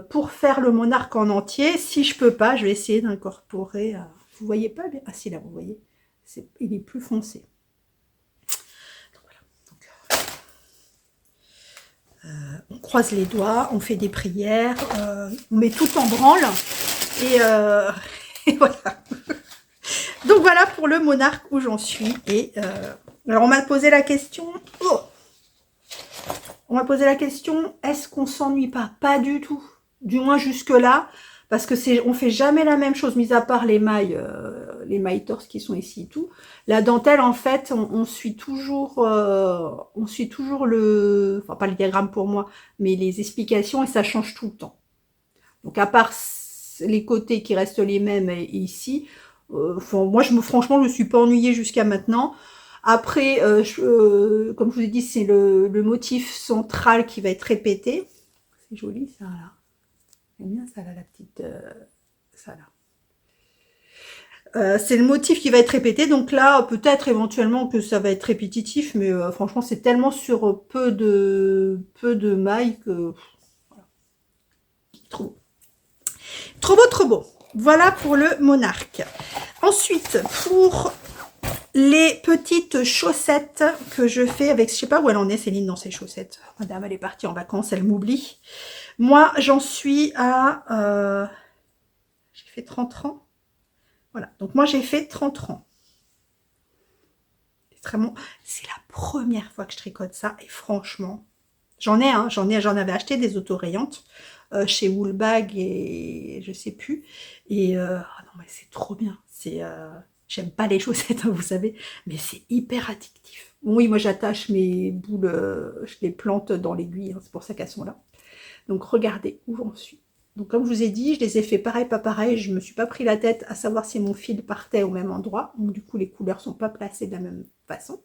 pour faire le monarque en entier. Si je peux pas, je vais essayer d'incorporer. Vous voyez pas bien? Ah si, là, vous voyez. Il est plus foncé. Donc, voilà. Donc, on croise les doigts, on fait des prières, on met tout en branle. Et, et voilà. Donc voilà pour le monarque où j'en suis. Et alors on m'a posé la question. Oh, on m'a posé la question, est-ce qu'on s'ennuie pas? Pas du tout. Du moins jusque-là. Parce que on fait jamais la même chose, mis à part les mailles torse qui sont ici et tout. La dentelle, en fait, on suit toujours le, enfin pas le diagramme pour moi, mais les explications et ça change tout le temps. Donc à part les côtés qui restent les mêmes et ici, moi franchement je me suis pas ennuyée jusqu'à maintenant. Après, comme je vous ai dit, c'est le motif central qui va être répété. C'est joli ça là. J'aime bien ça là, la petite... ça là. C'est le motif qui va être répété, donc là peut-être éventuellement que ça va être répétitif, mais franchement c'est tellement sur peu de mailles que voilà. Trop beau, trop beau. Voilà pour le monarque. Ensuite, pour les petites chaussettes que je fais avec, je sais pas où elle en est Céline dans ses chaussettes. Madame, elle est partie en vacances, elle m'oublie. Moi, j'en suis à... j'ai fait 30 rangs. Voilà, donc moi j'ai fait 30 rangs. C'est la première fois que je tricote ça et franchement, j'en avais acheté des autorayantes chez Woolbag et je sais plus. Et oh non mais c'est trop bien. J'aime pas les chaussettes, hein, vous savez, mais c'est hyper addictif. Oui, moi j'attache mes boules, je les plante dans l'aiguille, hein, c'est pour ça qu'elles sont là. Donc regardez où j'en suis. Donc comme je vous ai dit, je les ai fait pareil, pas pareil. Je me suis pas pris la tête à savoir si mon fil partait au même endroit. Donc du coup, les couleurs sont pas placées de la même façon.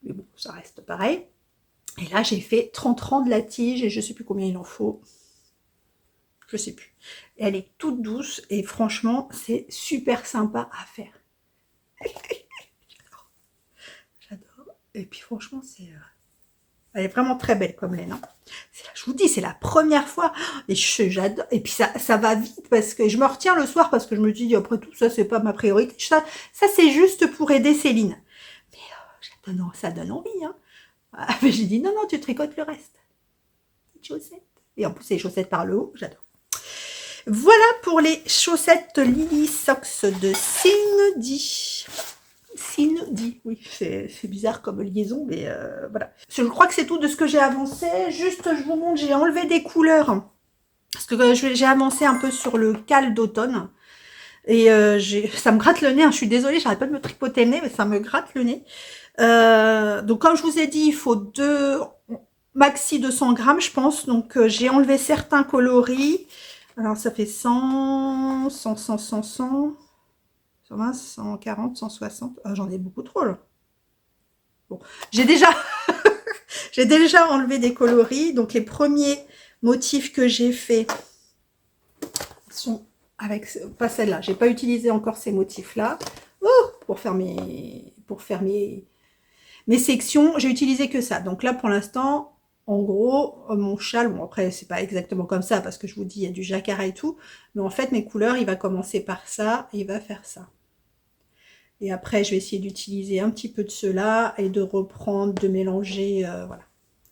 Mais bon, ça reste pareil. Et là, j'ai fait 30 rangs de la tige et je sais plus combien il en faut. Je sais plus. Et elle est toute douce et franchement, c'est super sympa à faire. J'adore. Et puis franchement, elle est vraiment très belle comme laine. Hein. Je vous dis, c'est la première fois. Et j'adore. Et puis ça va vite parce que je me retiens le soir parce que je me dis, après tout, ça, c'est pas ma priorité. Ça c'est juste pour aider Céline. Mais ça donne envie. Hein. Ah, mais j'ai dit, non, non, tu tricotes le reste. Chaussettes. Et en plus, c'est les chaussettes par le haut. J'adore. Voilà pour les chaussettes Lily Socks de Cindy. Cindy, oui, c'est bizarre comme liaison, mais voilà. Je crois que c'est tout de ce que j'ai avancé. Juste, je vous montre, j'ai enlevé des couleurs. Parce que j'ai avancé un peu sur le cal d'automne. Et ça me gratte le nez, hein. Je suis désolée, j'arrête pas de me tripoter le nez, mais ça me gratte le nez. Donc comme je vous ai dit, il faut maxi 200 grammes, je pense. Donc j'ai enlevé certains coloris. Alors ça fait 100, 100, 100, 100, 100, 120, 140, 160. Ah, j'en ai beaucoup trop là. Bon, j'ai déjà enlevé des coloris. Donc les premiers motifs que j'ai fait sont avec, pas celle-là. J'ai pas utilisé encore ces motifs-là. Pour faire mes sections, j'ai utilisé que ça. Donc là, pour l'instant, en gros, mon châle, bon après, c'est pas exactement comme ça, parce que je vous dis, il y a du jacquard et tout, mais en fait, mes couleurs, il va commencer par ça, et il va faire ça. Et après, je vais essayer d'utiliser un petit peu de cela et de reprendre, de mélanger, voilà,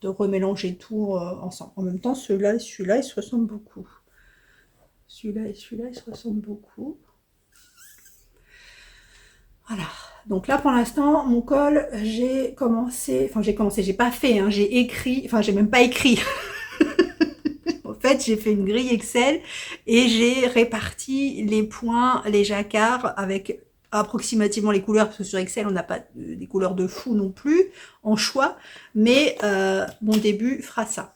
de remélanger tout ensemble. En même temps, celui-là et celui-là, ils se ressemblent beaucoup. Celui-là et celui-là, ils se ressemblent beaucoup. Voilà. Donc là, pour l'instant, mon col, j'ai commencé, j'ai pas fait, hein, j'ai écrit, enfin, j'ai même pas écrit. En fait, j'ai fait une grille Excel et j'ai réparti les points, les jacquards avec approximativement les couleurs, parce que sur Excel, on n'a pas des couleurs de fou non plus en choix, mais mon début fera ça.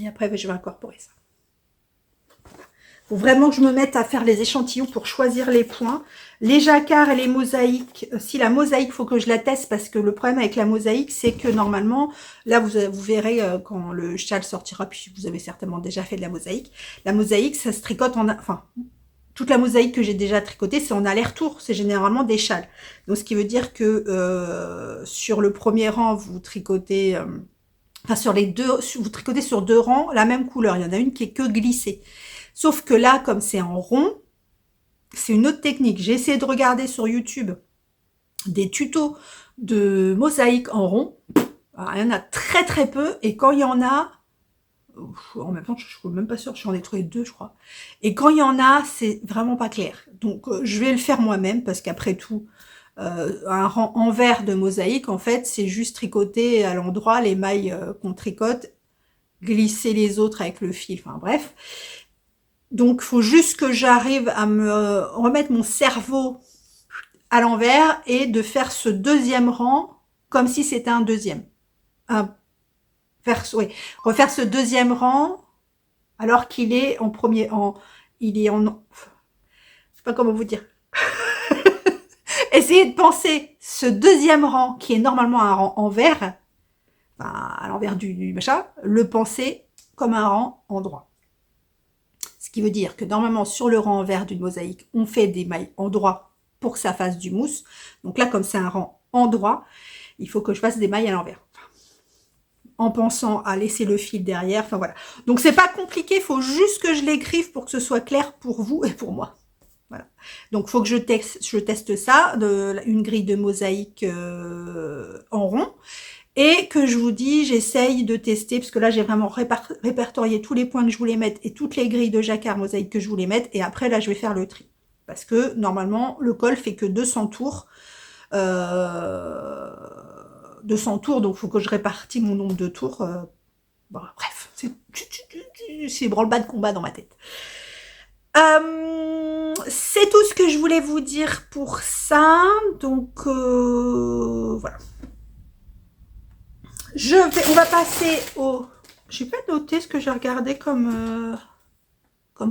Et après, je vais incorporer ça. Faut vraiment que je me mette à faire les échantillons pour choisir les points. Les jacquards et les mosaïques, si la mosaïque, faut que je la teste parce que le problème avec la mosaïque, c'est que normalement, là, vous verrez quand le châle sortira, puis vous avez certainement déjà fait de la mosaïque, ça se tricote enfin, toute la mosaïque que j'ai déjà tricotée, c'est en aller-retour, c'est généralement des châles. Donc, ce qui veut dire que sur le premier rang, vous tricotez, enfin, sur les deux, vous tricotez sur 2 rangs la même couleur. Il y en a une qui est que glissée. Sauf que là, comme c'est en rond, c'est une autre technique. J'ai essayé de regarder sur YouTube des tutos de mosaïque en rond. Alors, il y en a très très peu. Et quand il y en a, en même temps, je suis même pas sûre, j'en ai trouvé 2, je crois. Et quand il y en a, c'est vraiment pas clair. Donc, je vais le faire moi-même parce qu'après tout, un rang envers de mosaïque, en fait, c'est juste tricoter à l'endroit les mailles qu'on tricote, glisser les autres avec le fil. Enfin bref. Donc, faut juste que j'arrive à me remettre mon cerveau à l'envers et de faire ce deuxième rang comme si c'était un deuxième. Refaire ce deuxième rang alors qu'il est en premier, je sais pas comment vous dire. Essayez de penser ce deuxième rang qui est normalement un rang envers, enfin, à l'envers du machin, le penser comme un rang en droit. Ce qui veut dire que normalement, sur le rang envers d'une mosaïque, on fait des mailles en droit pour que ça fasse du mousse. Donc là, comme c'est un rang en droit, il faut que je fasse des mailles à l'envers. En pensant à laisser le fil derrière. Enfin voilà. Donc c'est pas compliqué, il faut juste que je l'écrive pour que ce soit clair pour vous et pour moi. Voilà. Donc il faut que je teste ça, une grille de mosaïque en rond. Et que je vous dis, j'essaye de tester, parce que là, j'ai vraiment répertorié tous les points que je voulais mettre et toutes les grilles de jacquard mosaïque que je voulais mettre. Et après, là, je vais faire le tri. Parce que, normalement, le col fait que 200 tours. 200 tours, donc il faut que je répartis mon nombre de tours. Bon, bref, c'est branle-bas de combat dans ma tête. C'est tout ce que je voulais vous dire pour ça. Donc, voilà. On va passer au... J'ai pas noté ce que j'ai regardé comme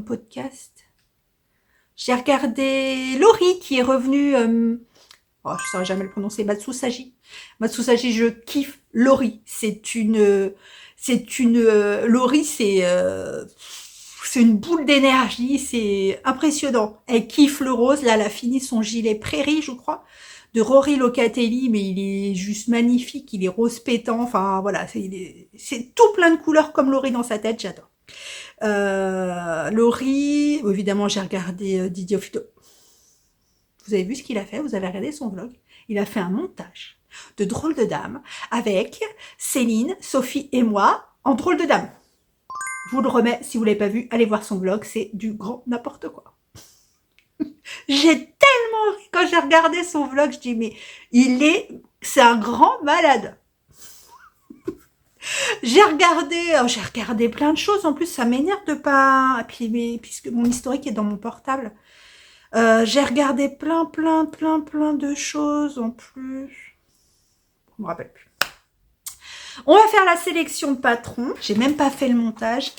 podcast. J'ai regardé Laurie qui est revenue... oh, je ne saurais jamais le prononcer. Matsusaji. Matsusaji, je kiffe Laurie. Laurie, c'est une boule d'énergie. C'est impressionnant. Elle kiffe le rose. Là, elle a fini son gilet prairie, je crois, de Rory Locatelli, mais il est juste magnifique, il est rose pétant, enfin voilà, c'est tout plein de couleurs comme Laurie dans sa tête, j'adore. Laurie, évidemment j'ai regardé Didier Ofito. Vous avez vu ce qu'il a fait, vous avez regardé son vlog, il a fait un montage de Drôle de Dame avec Céline, Sophie et moi en Drôle de Dame. Je vous le remets, si vous ne l'avez pas vu, allez voir son vlog, c'est du grand n'importe quoi. J'ai tellement ri quand j'ai regardé son vlog, je dis mais c'est un grand malade. J'ai regardé plein de choses. En plus, ça m'énerve de pas. Puisque mon historique est dans mon portable, j'ai regardé plein de choses en plus. Je me rappelle plus. On va faire la sélection de patrons. J'ai même pas fait le montage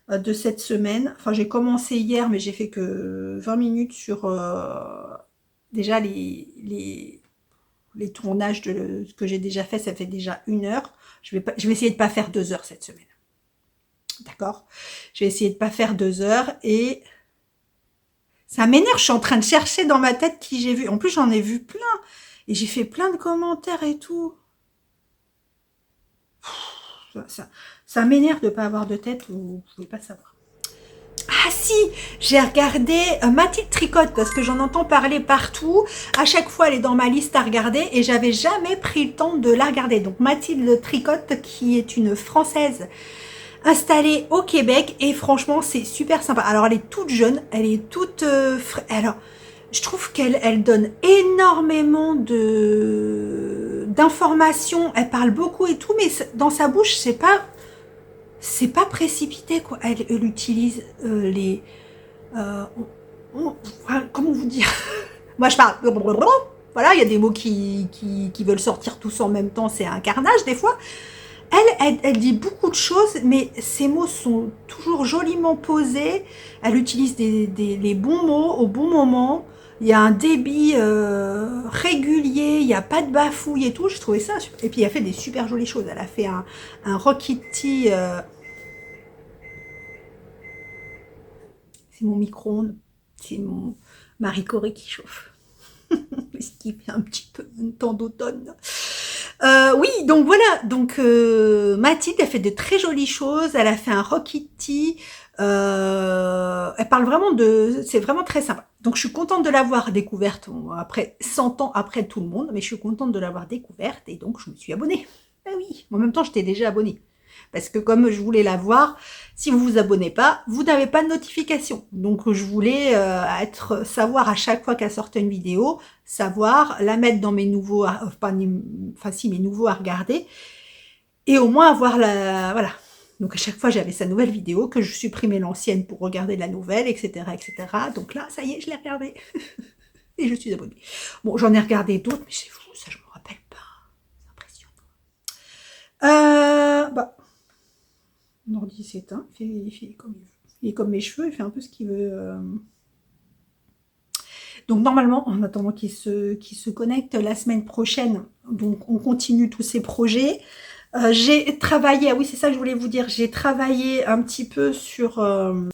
de cette semaine. Enfin, j'ai commencé hier, mais j'ai fait que 20 minutes sur déjà les tournages de ce que j'ai déjà fait. Ça fait déjà 1 heure. Je vais essayer de pas faire 2 heures cette semaine. D'accord? Je vais essayer de pas faire 2 heures et ça m'énerve. Je suis en train de chercher dans ma tête qui j'ai vu. En plus, j'en ai vu plein et j'ai fait plein de commentaires et tout. Ça m'énerve de pas avoir de tête, vous pouvez pas savoir. Ah si, j'ai regardé Mathilde Tricotte parce que j'en entends parler partout. À chaque fois, elle est dans ma liste à regarder et j'avais jamais pris le temps de la regarder. Donc Mathilde Tricotte, qui est une Française installée au Québec, et franchement, c'est super sympa. Alors, elle est toute jeune, elle est toute... alors, je trouve qu'elle donne énormément d'informations. Elle parle beaucoup et tout, mais dans sa bouche, c'est pas précipité, quoi. Elle utilise les... comment vous dire? Moi, je parle... Voilà, il y a des mots qui veulent sortir tous en même temps. C'est un carnage, des fois. Elle dit beaucoup de choses, mais ses mots sont toujours joliment posés. Elle utilise les bons mots au bon moment. Il y a un débit régulier, il n'y a pas de bafouille et tout. J'ai trouvé ça super. Et puis, elle a fait des super jolies choses. Elle a fait un Rokiti... c'est mon micro-ondes. C'est mon Marie Corée qui chauffe. Ce qui fait un petit peu un temps d'automne. Oui, donc voilà. Donc Mathilde, elle fait de très jolies choses. Elle a fait un Rokiti. Elle parle vraiment de... C'est vraiment très sympa. Donc je suis contente de l'avoir découverte après 100 ans après tout le monde. Mais je suis contente de l'avoir découverte. Et donc je me suis abonnée. Ben oui, en même temps j'étais déjà abonnée. Parce que comme je voulais la voir, si vous vous abonnez pas, vous n'avez pas de notification. Donc je voulais savoir à chaque fois qu'elle sortait une vidéo, savoir, la mettre dans mes nouveaux, mes nouveaux à regarder, et au moins avoir la... Voilà. Donc à chaque fois j'avais sa nouvelle vidéo, que je supprimais l'ancienne pour regarder la nouvelle, etc. etc. Donc là, ça y est, je l'ai regardée. Et je suis abonnée. Bon, j'en ai regardé d'autres, mais c'est fou, ça je me rappelle pas. C'est impressionnant. Mon ordi s'éteint, il est comme mes cheveux, il fait un peu ce qu'il veut. Donc normalement, en attendant qu'il se connecte la semaine prochaine, donc on continue tous ces projets. J'ai travaillé, ah oui c'est ça que je voulais vous dire, j'ai travaillé un petit peu sur le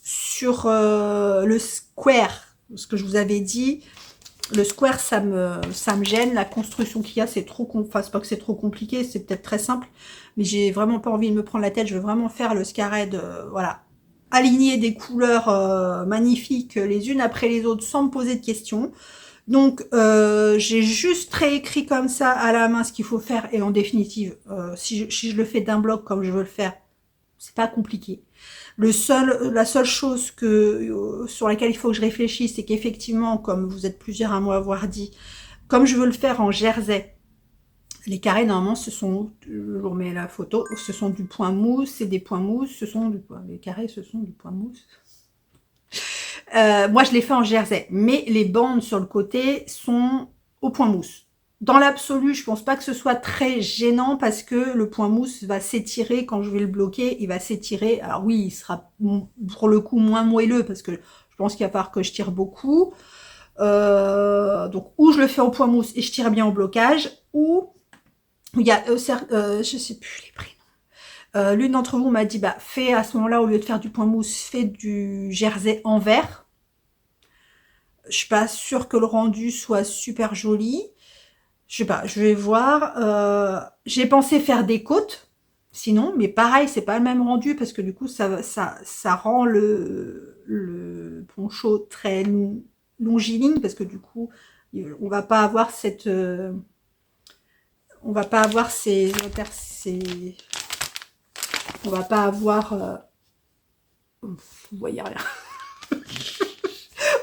square, ce que je vous avais dit. Le square, ça me gêne. La construction qu'il y a, c'est trop... Enfin, c'est pas que c'est trop compliqué, c'est peut-être très simple. Mais j'ai vraiment pas envie de me prendre la tête. Je veux vraiment faire le scarred, voilà. Aligner des couleurs magnifiques les unes après les autres sans me poser de questions. Donc, j'ai juste réécrit comme ça à la main ce qu'il faut faire. Et en définitive, si je le fais d'un bloc comme je veux le faire, c'est pas compliqué. La seule chose sur laquelle il faut que je réfléchisse, c'est qu'effectivement, comme vous êtes plusieurs à m'avoir dit, comme je veux le faire en jersey, les carrés, normalement, je vous remets la photo, ce sont du point mousse, c'est des points mousse, les carrés, ce sont du point mousse. Moi, je les fais en jersey, mais les bandes sur le côté sont au point mousse. Dans l'absolu, je pense pas que ce soit très gênant parce que le point mousse va s'étirer quand je vais le bloquer, il va s'étirer. Alors oui, il sera pour le coup moins moelleux parce que je pense qu'il va falloir que je tire beaucoup. Donc ou je le fais au point mousse et je tire bien au blocage, ou il y a, je sais plus les prénoms. L'une d'entre vous m'a dit, bah fais à ce moment-là, au lieu de faire du point mousse, fais du jersey en verre. Je suis pas sûre que le rendu soit super joli. Je sais pas, je vais voir. J'ai pensé faire des côtes, sinon, mais pareil, c'est pas le même rendu parce que du coup, ça rend le poncho très longiligne parce que du coup, on va pas avoir cette, on va pas avoir on va pas avoir, vous voyez rien.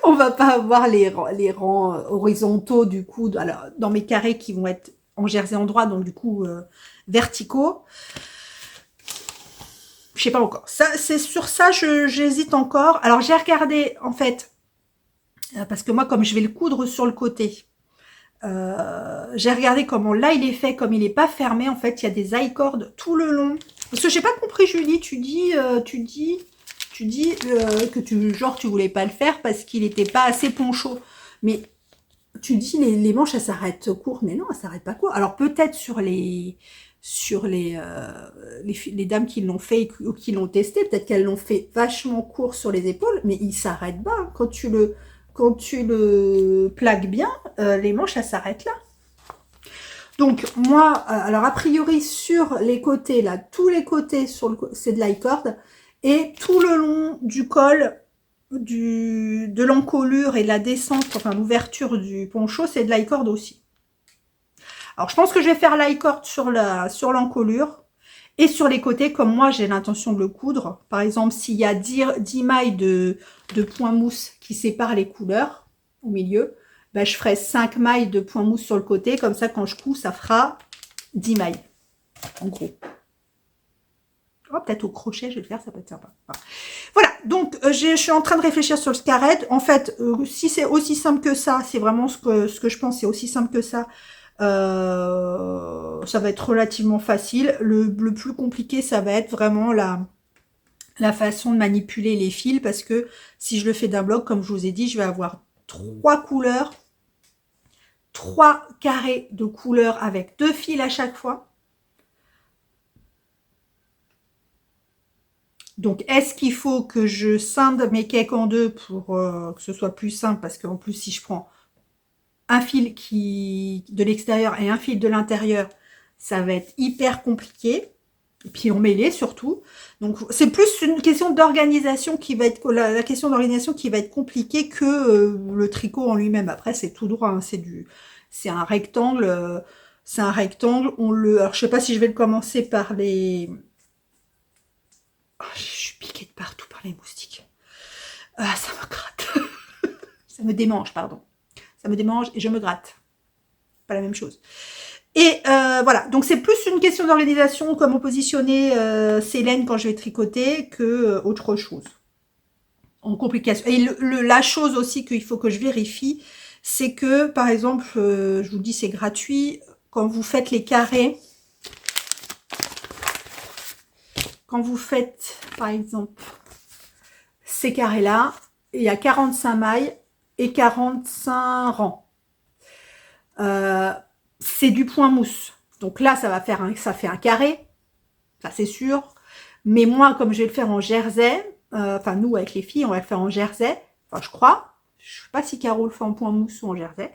On va pas avoir les rangs horizontaux du coup, alors, dans mes carrés qui vont être en jersey en droit, donc du coup verticaux. Je sais pas encore. Ça, c'est sur ça, j'hésite encore. Alors j'ai regardé en fait, parce que moi comme je vais le coudre sur le côté, j'ai regardé comment là il est fait, comme il est pas fermé. En fait, il y a des high cords tout le long. Parce que j'ai pas compris, Julie. Tu dis que tu voulais pas le faire parce qu'il était pas assez poncho. Mais tu dis les manches elles s'arrêtent court, mais non, elles s'arrêtent pas court. Alors peut-être sur les dames qui l'ont fait ou qui l'ont testé, peut-être qu'elles l'ont fait vachement court sur les épaules, mais il s'arrête pas. Quand tu le plaques bien, les manches elles s'arrêtent là. Donc moi, alors a priori sur les côtés là, tous les côtés c'est de l'high cord. Et tout le long du col, de l'encolure et de la descente, enfin l'ouverture du poncho, c'est de l'i-cord aussi. Alors je pense que je vais faire l'i-cord sur l'encolure et sur les côtés, comme moi j'ai l'intention de le coudre. Par exemple, s'il y a 10 mailles de point mousse qui séparent les couleurs au milieu, ben, je ferai 5 mailles de point mousse sur le côté, comme ça quand je couds, ça fera 10 mailles, en gros. Oh, peut-être au crochet, je vais le faire, ça peut être sympa. Voilà, donc je suis en train de réfléchir sur le scarrette. En fait, si c'est aussi simple que ça, c'est vraiment ce que je pense, c'est aussi simple que ça. Ça va être relativement facile. Le plus compliqué, ça va être vraiment la façon de manipuler les fils, parce que si je le fais d'un bloc, comme je vous ai dit, je vais avoir 3 couleurs, 3 carrés de couleurs avec 2 fils à chaque fois. Donc, est-ce qu'il faut que je scinde mes cakes en deux pour que ce soit plus simple? Parce qu'en plus, si je prends un fil de l'extérieur et un fil de l'intérieur, ça va être hyper compliqué. Et puis, on mêlé surtout. Donc, c'est plus une question d'organisation qui va être... La question d'organisation qui va être compliquée que le tricot en lui-même. Après, c'est tout droit. Hein, c'est un rectangle. C'est un rectangle. Alors, je sais pas si je vais le commencer par les... Oh, je suis piquée de partout par les moustiques. Ah, ça me gratte. Ça me démange, pardon. Ça me démange et je me gratte. Pas la même chose. Et voilà, donc c'est plus une question d'organisation, comment positionner ces laines quand je vais tricoter, que autre chose. En complication. Et la chose aussi qu'il faut que je vérifie, c'est que, par exemple, je vous dis c'est gratuit, quand vous faites les carrés, quand vous faites, par exemple, ces carrés-là, il y a 45 mailles et 45 rangs. C'est du point mousse. Donc là, ça fait un carré, ça c'est sûr. Mais moi, comme je vais le faire en jersey, enfin nous avec les filles, on va le faire en jersey. Enfin, je crois. Je sais pas si Caro le fait en point mousse ou en jersey.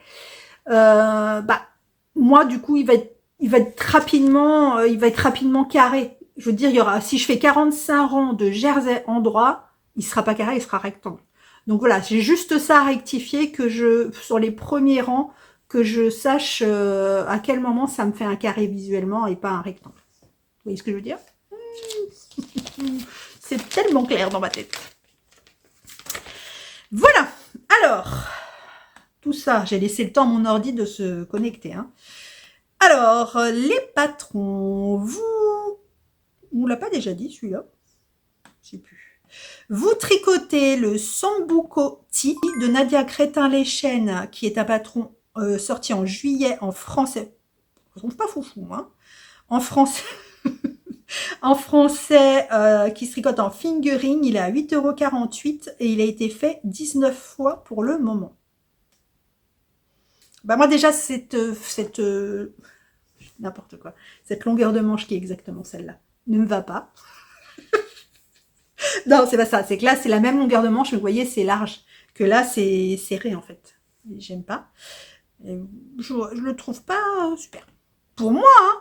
Bah moi, du coup, il va être rapidement carré. Je veux dire, si je fais 45 rangs de jersey en droit, il sera pas carré, il sera rectangle. Donc voilà, j'ai juste ça à rectifier, sur les premiers rangs, que je sache à quel moment ça me fait un carré visuellement et pas un rectangle. Vous voyez ce que je veux dire? C'est tellement clair dans ma tête. Voilà. Alors, tout ça, j'ai laissé le temps à mon ordi de se connecter. Hein. Alors, les patrons, on ne l'a pas déjà dit celui-là? Je sais plus. Vous tricotez le Sambuco Tee de Nadia Crétin-Leschène, qui est un patron sorti en juillet en français. Je trouve pas foufou, hein. En français, qui se tricote en fingering. Il est à 8,48 € et il a été fait 19 fois pour le moment. Bah moi déjà, n'importe quoi. Cette longueur de manche qui est exactement celle-là ne me va pas. Non, c'est pas ça. C'est que là, c'est la même longueur de manche, mais vous voyez, c'est large. Que là, c'est serré, en fait. J'aime pas. Et je le trouve pas super. Pour moi, hein.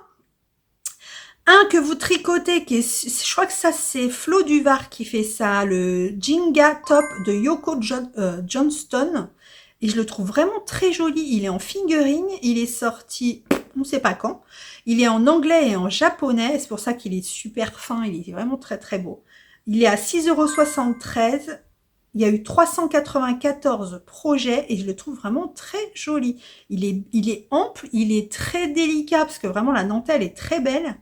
Un que vous tricotez, je crois que ça, c'est Flo Duvar qui fait ça. Le Jinga Top de Yoko Johnston. Et je le trouve vraiment très joli. Il est en fingering. Il est sorti, on ne sait pas quand. Il est en anglais et en japonais. C'est pour ça qu'il est super fin. Il est vraiment très, très beau. Il est à 6,73 €. Il y a eu 394 projets et je le trouve vraiment très joli. Il est ample, il est très délicat parce que vraiment la dentelle est très belle.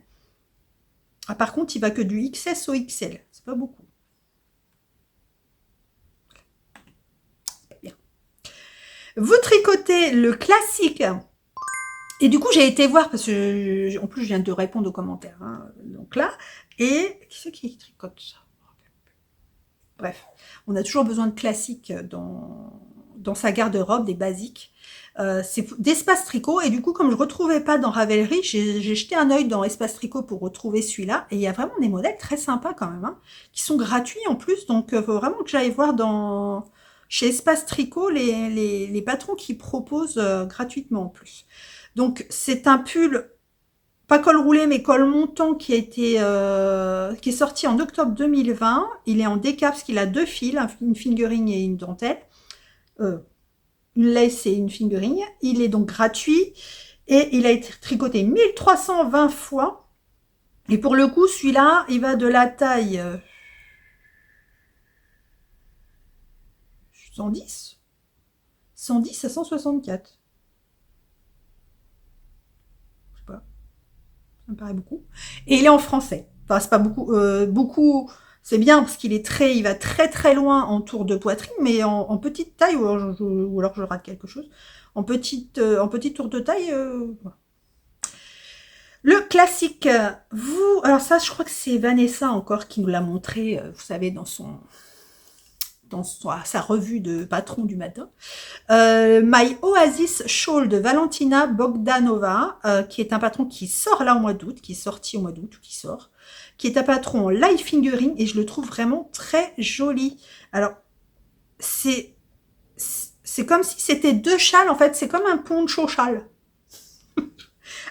Ah, par contre, il va que du XS au XL. C'est pas beaucoup. C'est bien. Vous tricotez le classique. Et du coup, j'ai été voir parce que en plus, je viens de répondre aux commentaires. Hein, donc là, et qui c'est qui tricote ça? Bref, on a toujours besoin de classiques dans sa garde-robe, des basiques. C'est d'Espace Tricot, et du coup, comme je ne retrouvais pas dans Ravelry, j'ai jeté un œil dans Espace Tricot pour retrouver celui-là, et il y a vraiment des modèles très sympas quand même, hein, qui sont gratuits en plus, donc il faut vraiment que j'aille voir chez Espace Tricot les patrons qui proposent gratuitement en plus. Donc, c'est un pull pas col roulé, mais col montant qui est sorti en octobre 2020. Il est en décap parce qu'il a deux fils, une fingering et une dentelle. Euh, une lace et une fingering. Il est donc gratuit et il a été tricoté 1320 fois. Et pour le coup, celui-là, il va de la taille 110, 110 à 164. Je sais pas, ça me paraît beaucoup. Et il est en français. Enfin, c'est pas beaucoup. Beaucoup, c'est bien parce il va très très loin en tour de poitrine, mais en petite taille, ou alors je rate quelque chose. En petite tour de taille, voilà. Le classique, alors ça, je crois que c'est Vanessa encore qui nous l'a montré, vous savez, sa revue de patron du matin. My Oasis Shawl de Valentina Bogdanova, qui est un patron qui sort là au mois d'août, qui est sorti au mois d'août, qui est un patron en light fingering, et je le trouve vraiment très joli. Alors, c'est comme si c'était deux châles, en fait, c'est comme un poncho châle.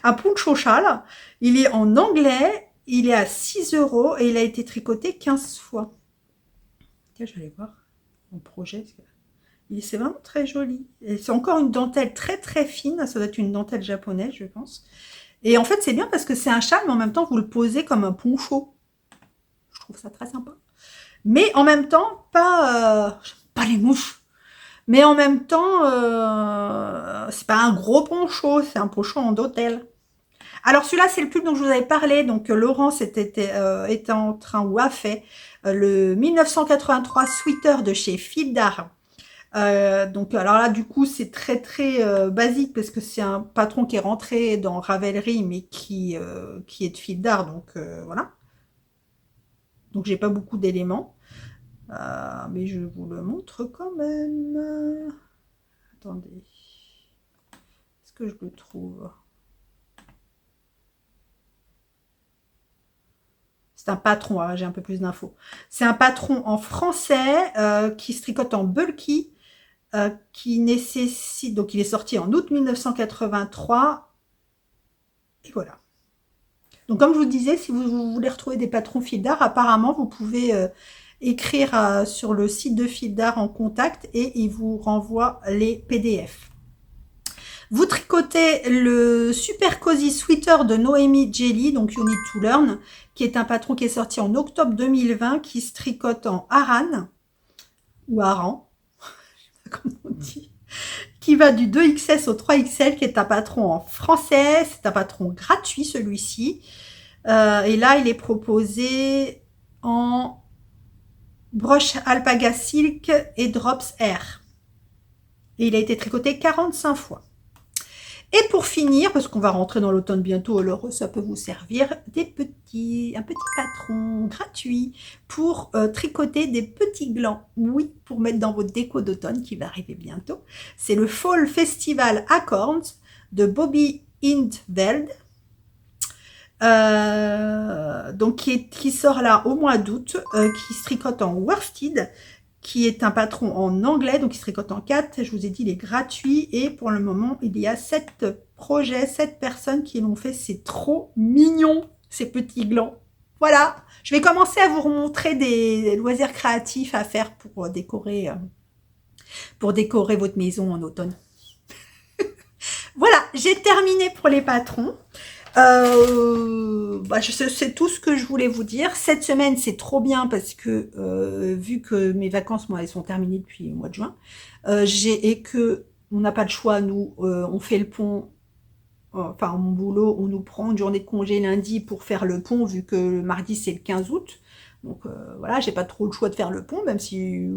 Un poncho châle, il est en anglais, il est à 6 € et il a été tricoté 15 fois. Tiens, je vais aller voir mon projet. C'est vraiment très joli. Et c'est encore une dentelle très très fine. Ça doit être une dentelle japonaise, je pense. Et en fait, c'est bien parce que c'est un châle, mais en même temps, vous le posez comme un poncho. Je trouve ça très sympa. Mais en même temps, pas les mouches. Mais en même temps, c'est pas un gros poncho, c'est un poncho en dentelle. Alors celui-là, c'est le pull dont je vous avais parlé. Donc Laurence était en train ou a fait le 1983 sweater de chez Fildar. Donc alors là, du coup, c'est très très basique parce que c'est un patron qui est rentré dans Ravelry, mais qui est de Fildar. Donc voilà. Donc j'ai pas beaucoup d'éléments. Mais je vous le montre quand même. Attendez. Est-ce que je le trouve? C'est un patron, hein, j'ai un peu plus d'infos. C'est un patron en français qui se tricote en bulky, qui nécessite... Donc il est sorti en août 1983. Et voilà. Donc comme je vous le disais, si vous voulez retrouver des patrons Fildar, apparemment vous pouvez écrire sur le site de Fildar en contact et il vous renvoie les PDF. Vous tricotez le Super Cozy Sweater de Noémie Jelly, donc You Need to Learn, qui est un patron qui est sorti en octobre 2020, qui se tricote en Aran, ou Aran, je sais pas comment on dit, qui va du 2XS au 3XL, qui est un patron en français, c'est un patron gratuit celui-ci, et là il est proposé en broche alpaga silk et drops air. Et il a été tricoté 45 fois. Et pour finir, parce qu'on va rentrer dans l'automne bientôt, alors ça peut vous servir, un petit patron gratuit pour tricoter des petits glands. Oui, pour mettre dans votre déco d'automne qui va arriver bientôt. C'est le Fall Festival Acorns de Bobby Hindveld. Donc qui sort là au mois d'août, qui se tricote en worsted, qui est un patron en anglais, donc il se tricote en 4. Je vous ai dit, il est gratuit. Et pour le moment, il y a 7 projets, 7 personnes qui l'ont fait. C'est trop mignon, ces petits glands. Voilà, je vais commencer à vous montrer des loisirs créatifs à faire pour décorer votre maison en automne. Voilà, j'ai terminé pour les patrons. C'est tout ce que je voulais vous dire. Cette semaine, c'est trop bien parce que vu que mes vacances, moi, elles sont terminées depuis le mois de juin, et que on n'a pas de choix, nous, on fait le pont. Enfin, mon boulot, on nous prend une journée de congé lundi pour faire le pont, vu que le mardi c'est le 15 août. Donc voilà, j'ai pas trop le choix de faire le pont, même si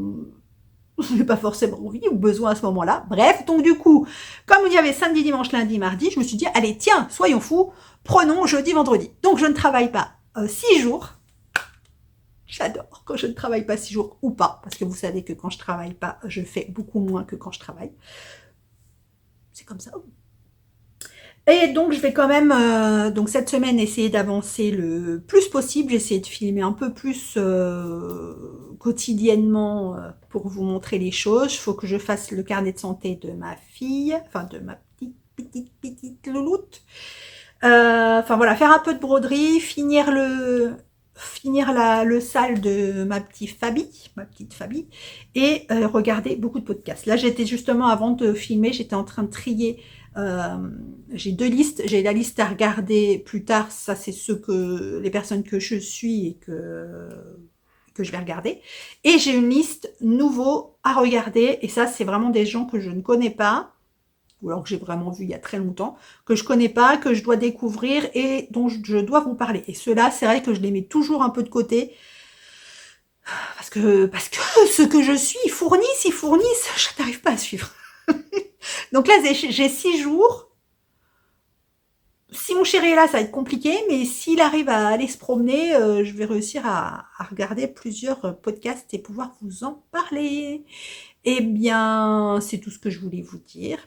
je n'ai pas forcément envie ou besoin à ce moment-là. Bref, donc du coup, comme il y avait samedi, dimanche, lundi, mardi, je me suis dit, allez, tiens, soyons fous, prenons jeudi, vendredi. Donc je ne travaille pas 6 jours. J'adore quand je ne travaille pas 6 jours ou pas, parce que vous savez que quand je travaille pas, je fais beaucoup moins que quand je travaille. C'est comme ça. Et donc je vais quand même, donc cette semaine, essayer d'avancer le plus possible. J'ai essayé de filmer un peu plus quotidiennement pour vous montrer les choses. Il faut que je fasse le carnet de santé de ma fille, enfin de ma petite louloute. Enfin voilà, faire un peu de broderie, finir le salle de ma petite Fabi, et regarder beaucoup de podcasts. Là, j'étais justement, avant de filmer, j'étais en train de trier. J'ai 2 listes. J'ai la liste à regarder plus tard. Ça, c'est les personnes que je suis et que je vais regarder. Et j'ai une liste nouveau à regarder. Et ça, c'est vraiment des gens que je ne connais pas, ou alors que j'ai vraiment vu il y a très longtemps, que je connais pas, que je dois découvrir et dont je dois vous parler. Et ceux-là, c'est vrai que je les mets toujours un peu de côté, parce que ce que je suis, ils fournissent, je n'arrive pas à suivre. Donc là, j'ai 6 jours. Si mon chéri est là, ça va être compliqué, mais s'il arrive à aller se promener, je vais réussir à regarder plusieurs podcasts et pouvoir vous en parler. Eh bien, c'est tout ce que je voulais vous dire.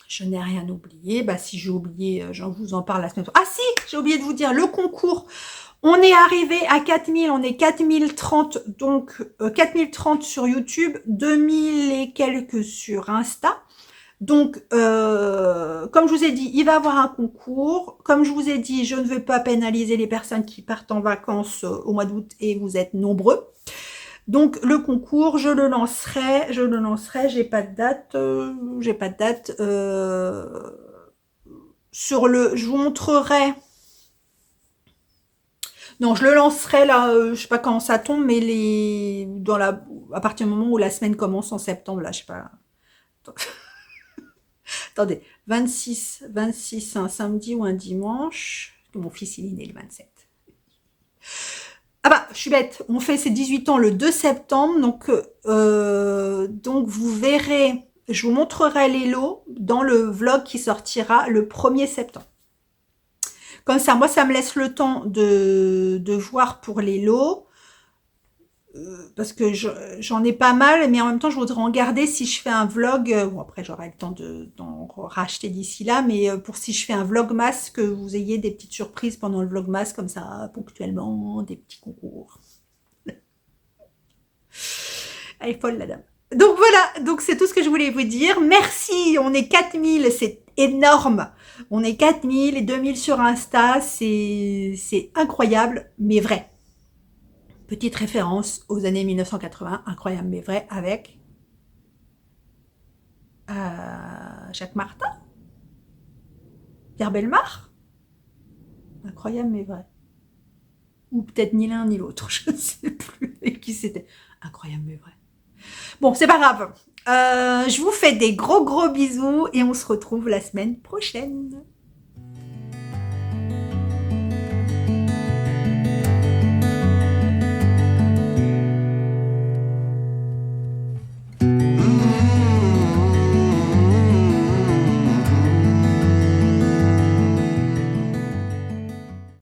Je n'ai rien oublié. Bah, si j'ai oublié, j'en vous en parle la semaine prochaine. Ah si, j'ai oublié de vous dire, le concours. On est arrivé à 4000, on est 4030, donc 4030 sur YouTube, 2000 et quelques sur Insta. Donc, comme je vous ai dit, il va y avoir un concours. Comme je vous ai dit, je ne veux pas pénaliser les personnes qui partent en vacances au mois d'août et vous êtes nombreux. Donc le concours, je le lancerai, j'ai pas de date, je vous montrerai. Non, je le lancerai là, je sais pas quand ça tombe, mais à partir du moment où la semaine commence en septembre, là, je sais pas. Attendez, 26, un samedi ou un dimanche. Mon fils, il est né le 27. Ah bah, je suis bête, on fait ses 18 ans le 2 septembre, donc vous verrez, je vous montrerai les lots dans le vlog qui sortira le 1er septembre. Comme ça, moi, ça me laisse le temps de voir pour les lots, parce que j'en ai pas mal, mais en même temps, je voudrais en garder si je fais un vlog. Bon, après, j'aurai le temps d'en racheter d'ici là, mais pour si je fais un vlogmas, que vous ayez des petites surprises pendant le vlogmas, comme ça, ponctuellement, des petits concours. Elle est folle, la dame. Donc voilà, donc c'est tout ce que je voulais vous dire. Merci, on est 4000, c'est énorme. On est 4000 et 2000 sur Insta, c'est incroyable, mais vrai. Petite référence aux années 1980, incroyable mais vrai, avec Jacques Martin, Pierre Bellemare, incroyable mais vrai. Ou peut-être ni l'un ni l'autre, je ne sais plus qui c'était. Incroyable mais vrai. Bon, c'est pas grave. Je vous fais des gros bisous et on se retrouve la semaine prochaine.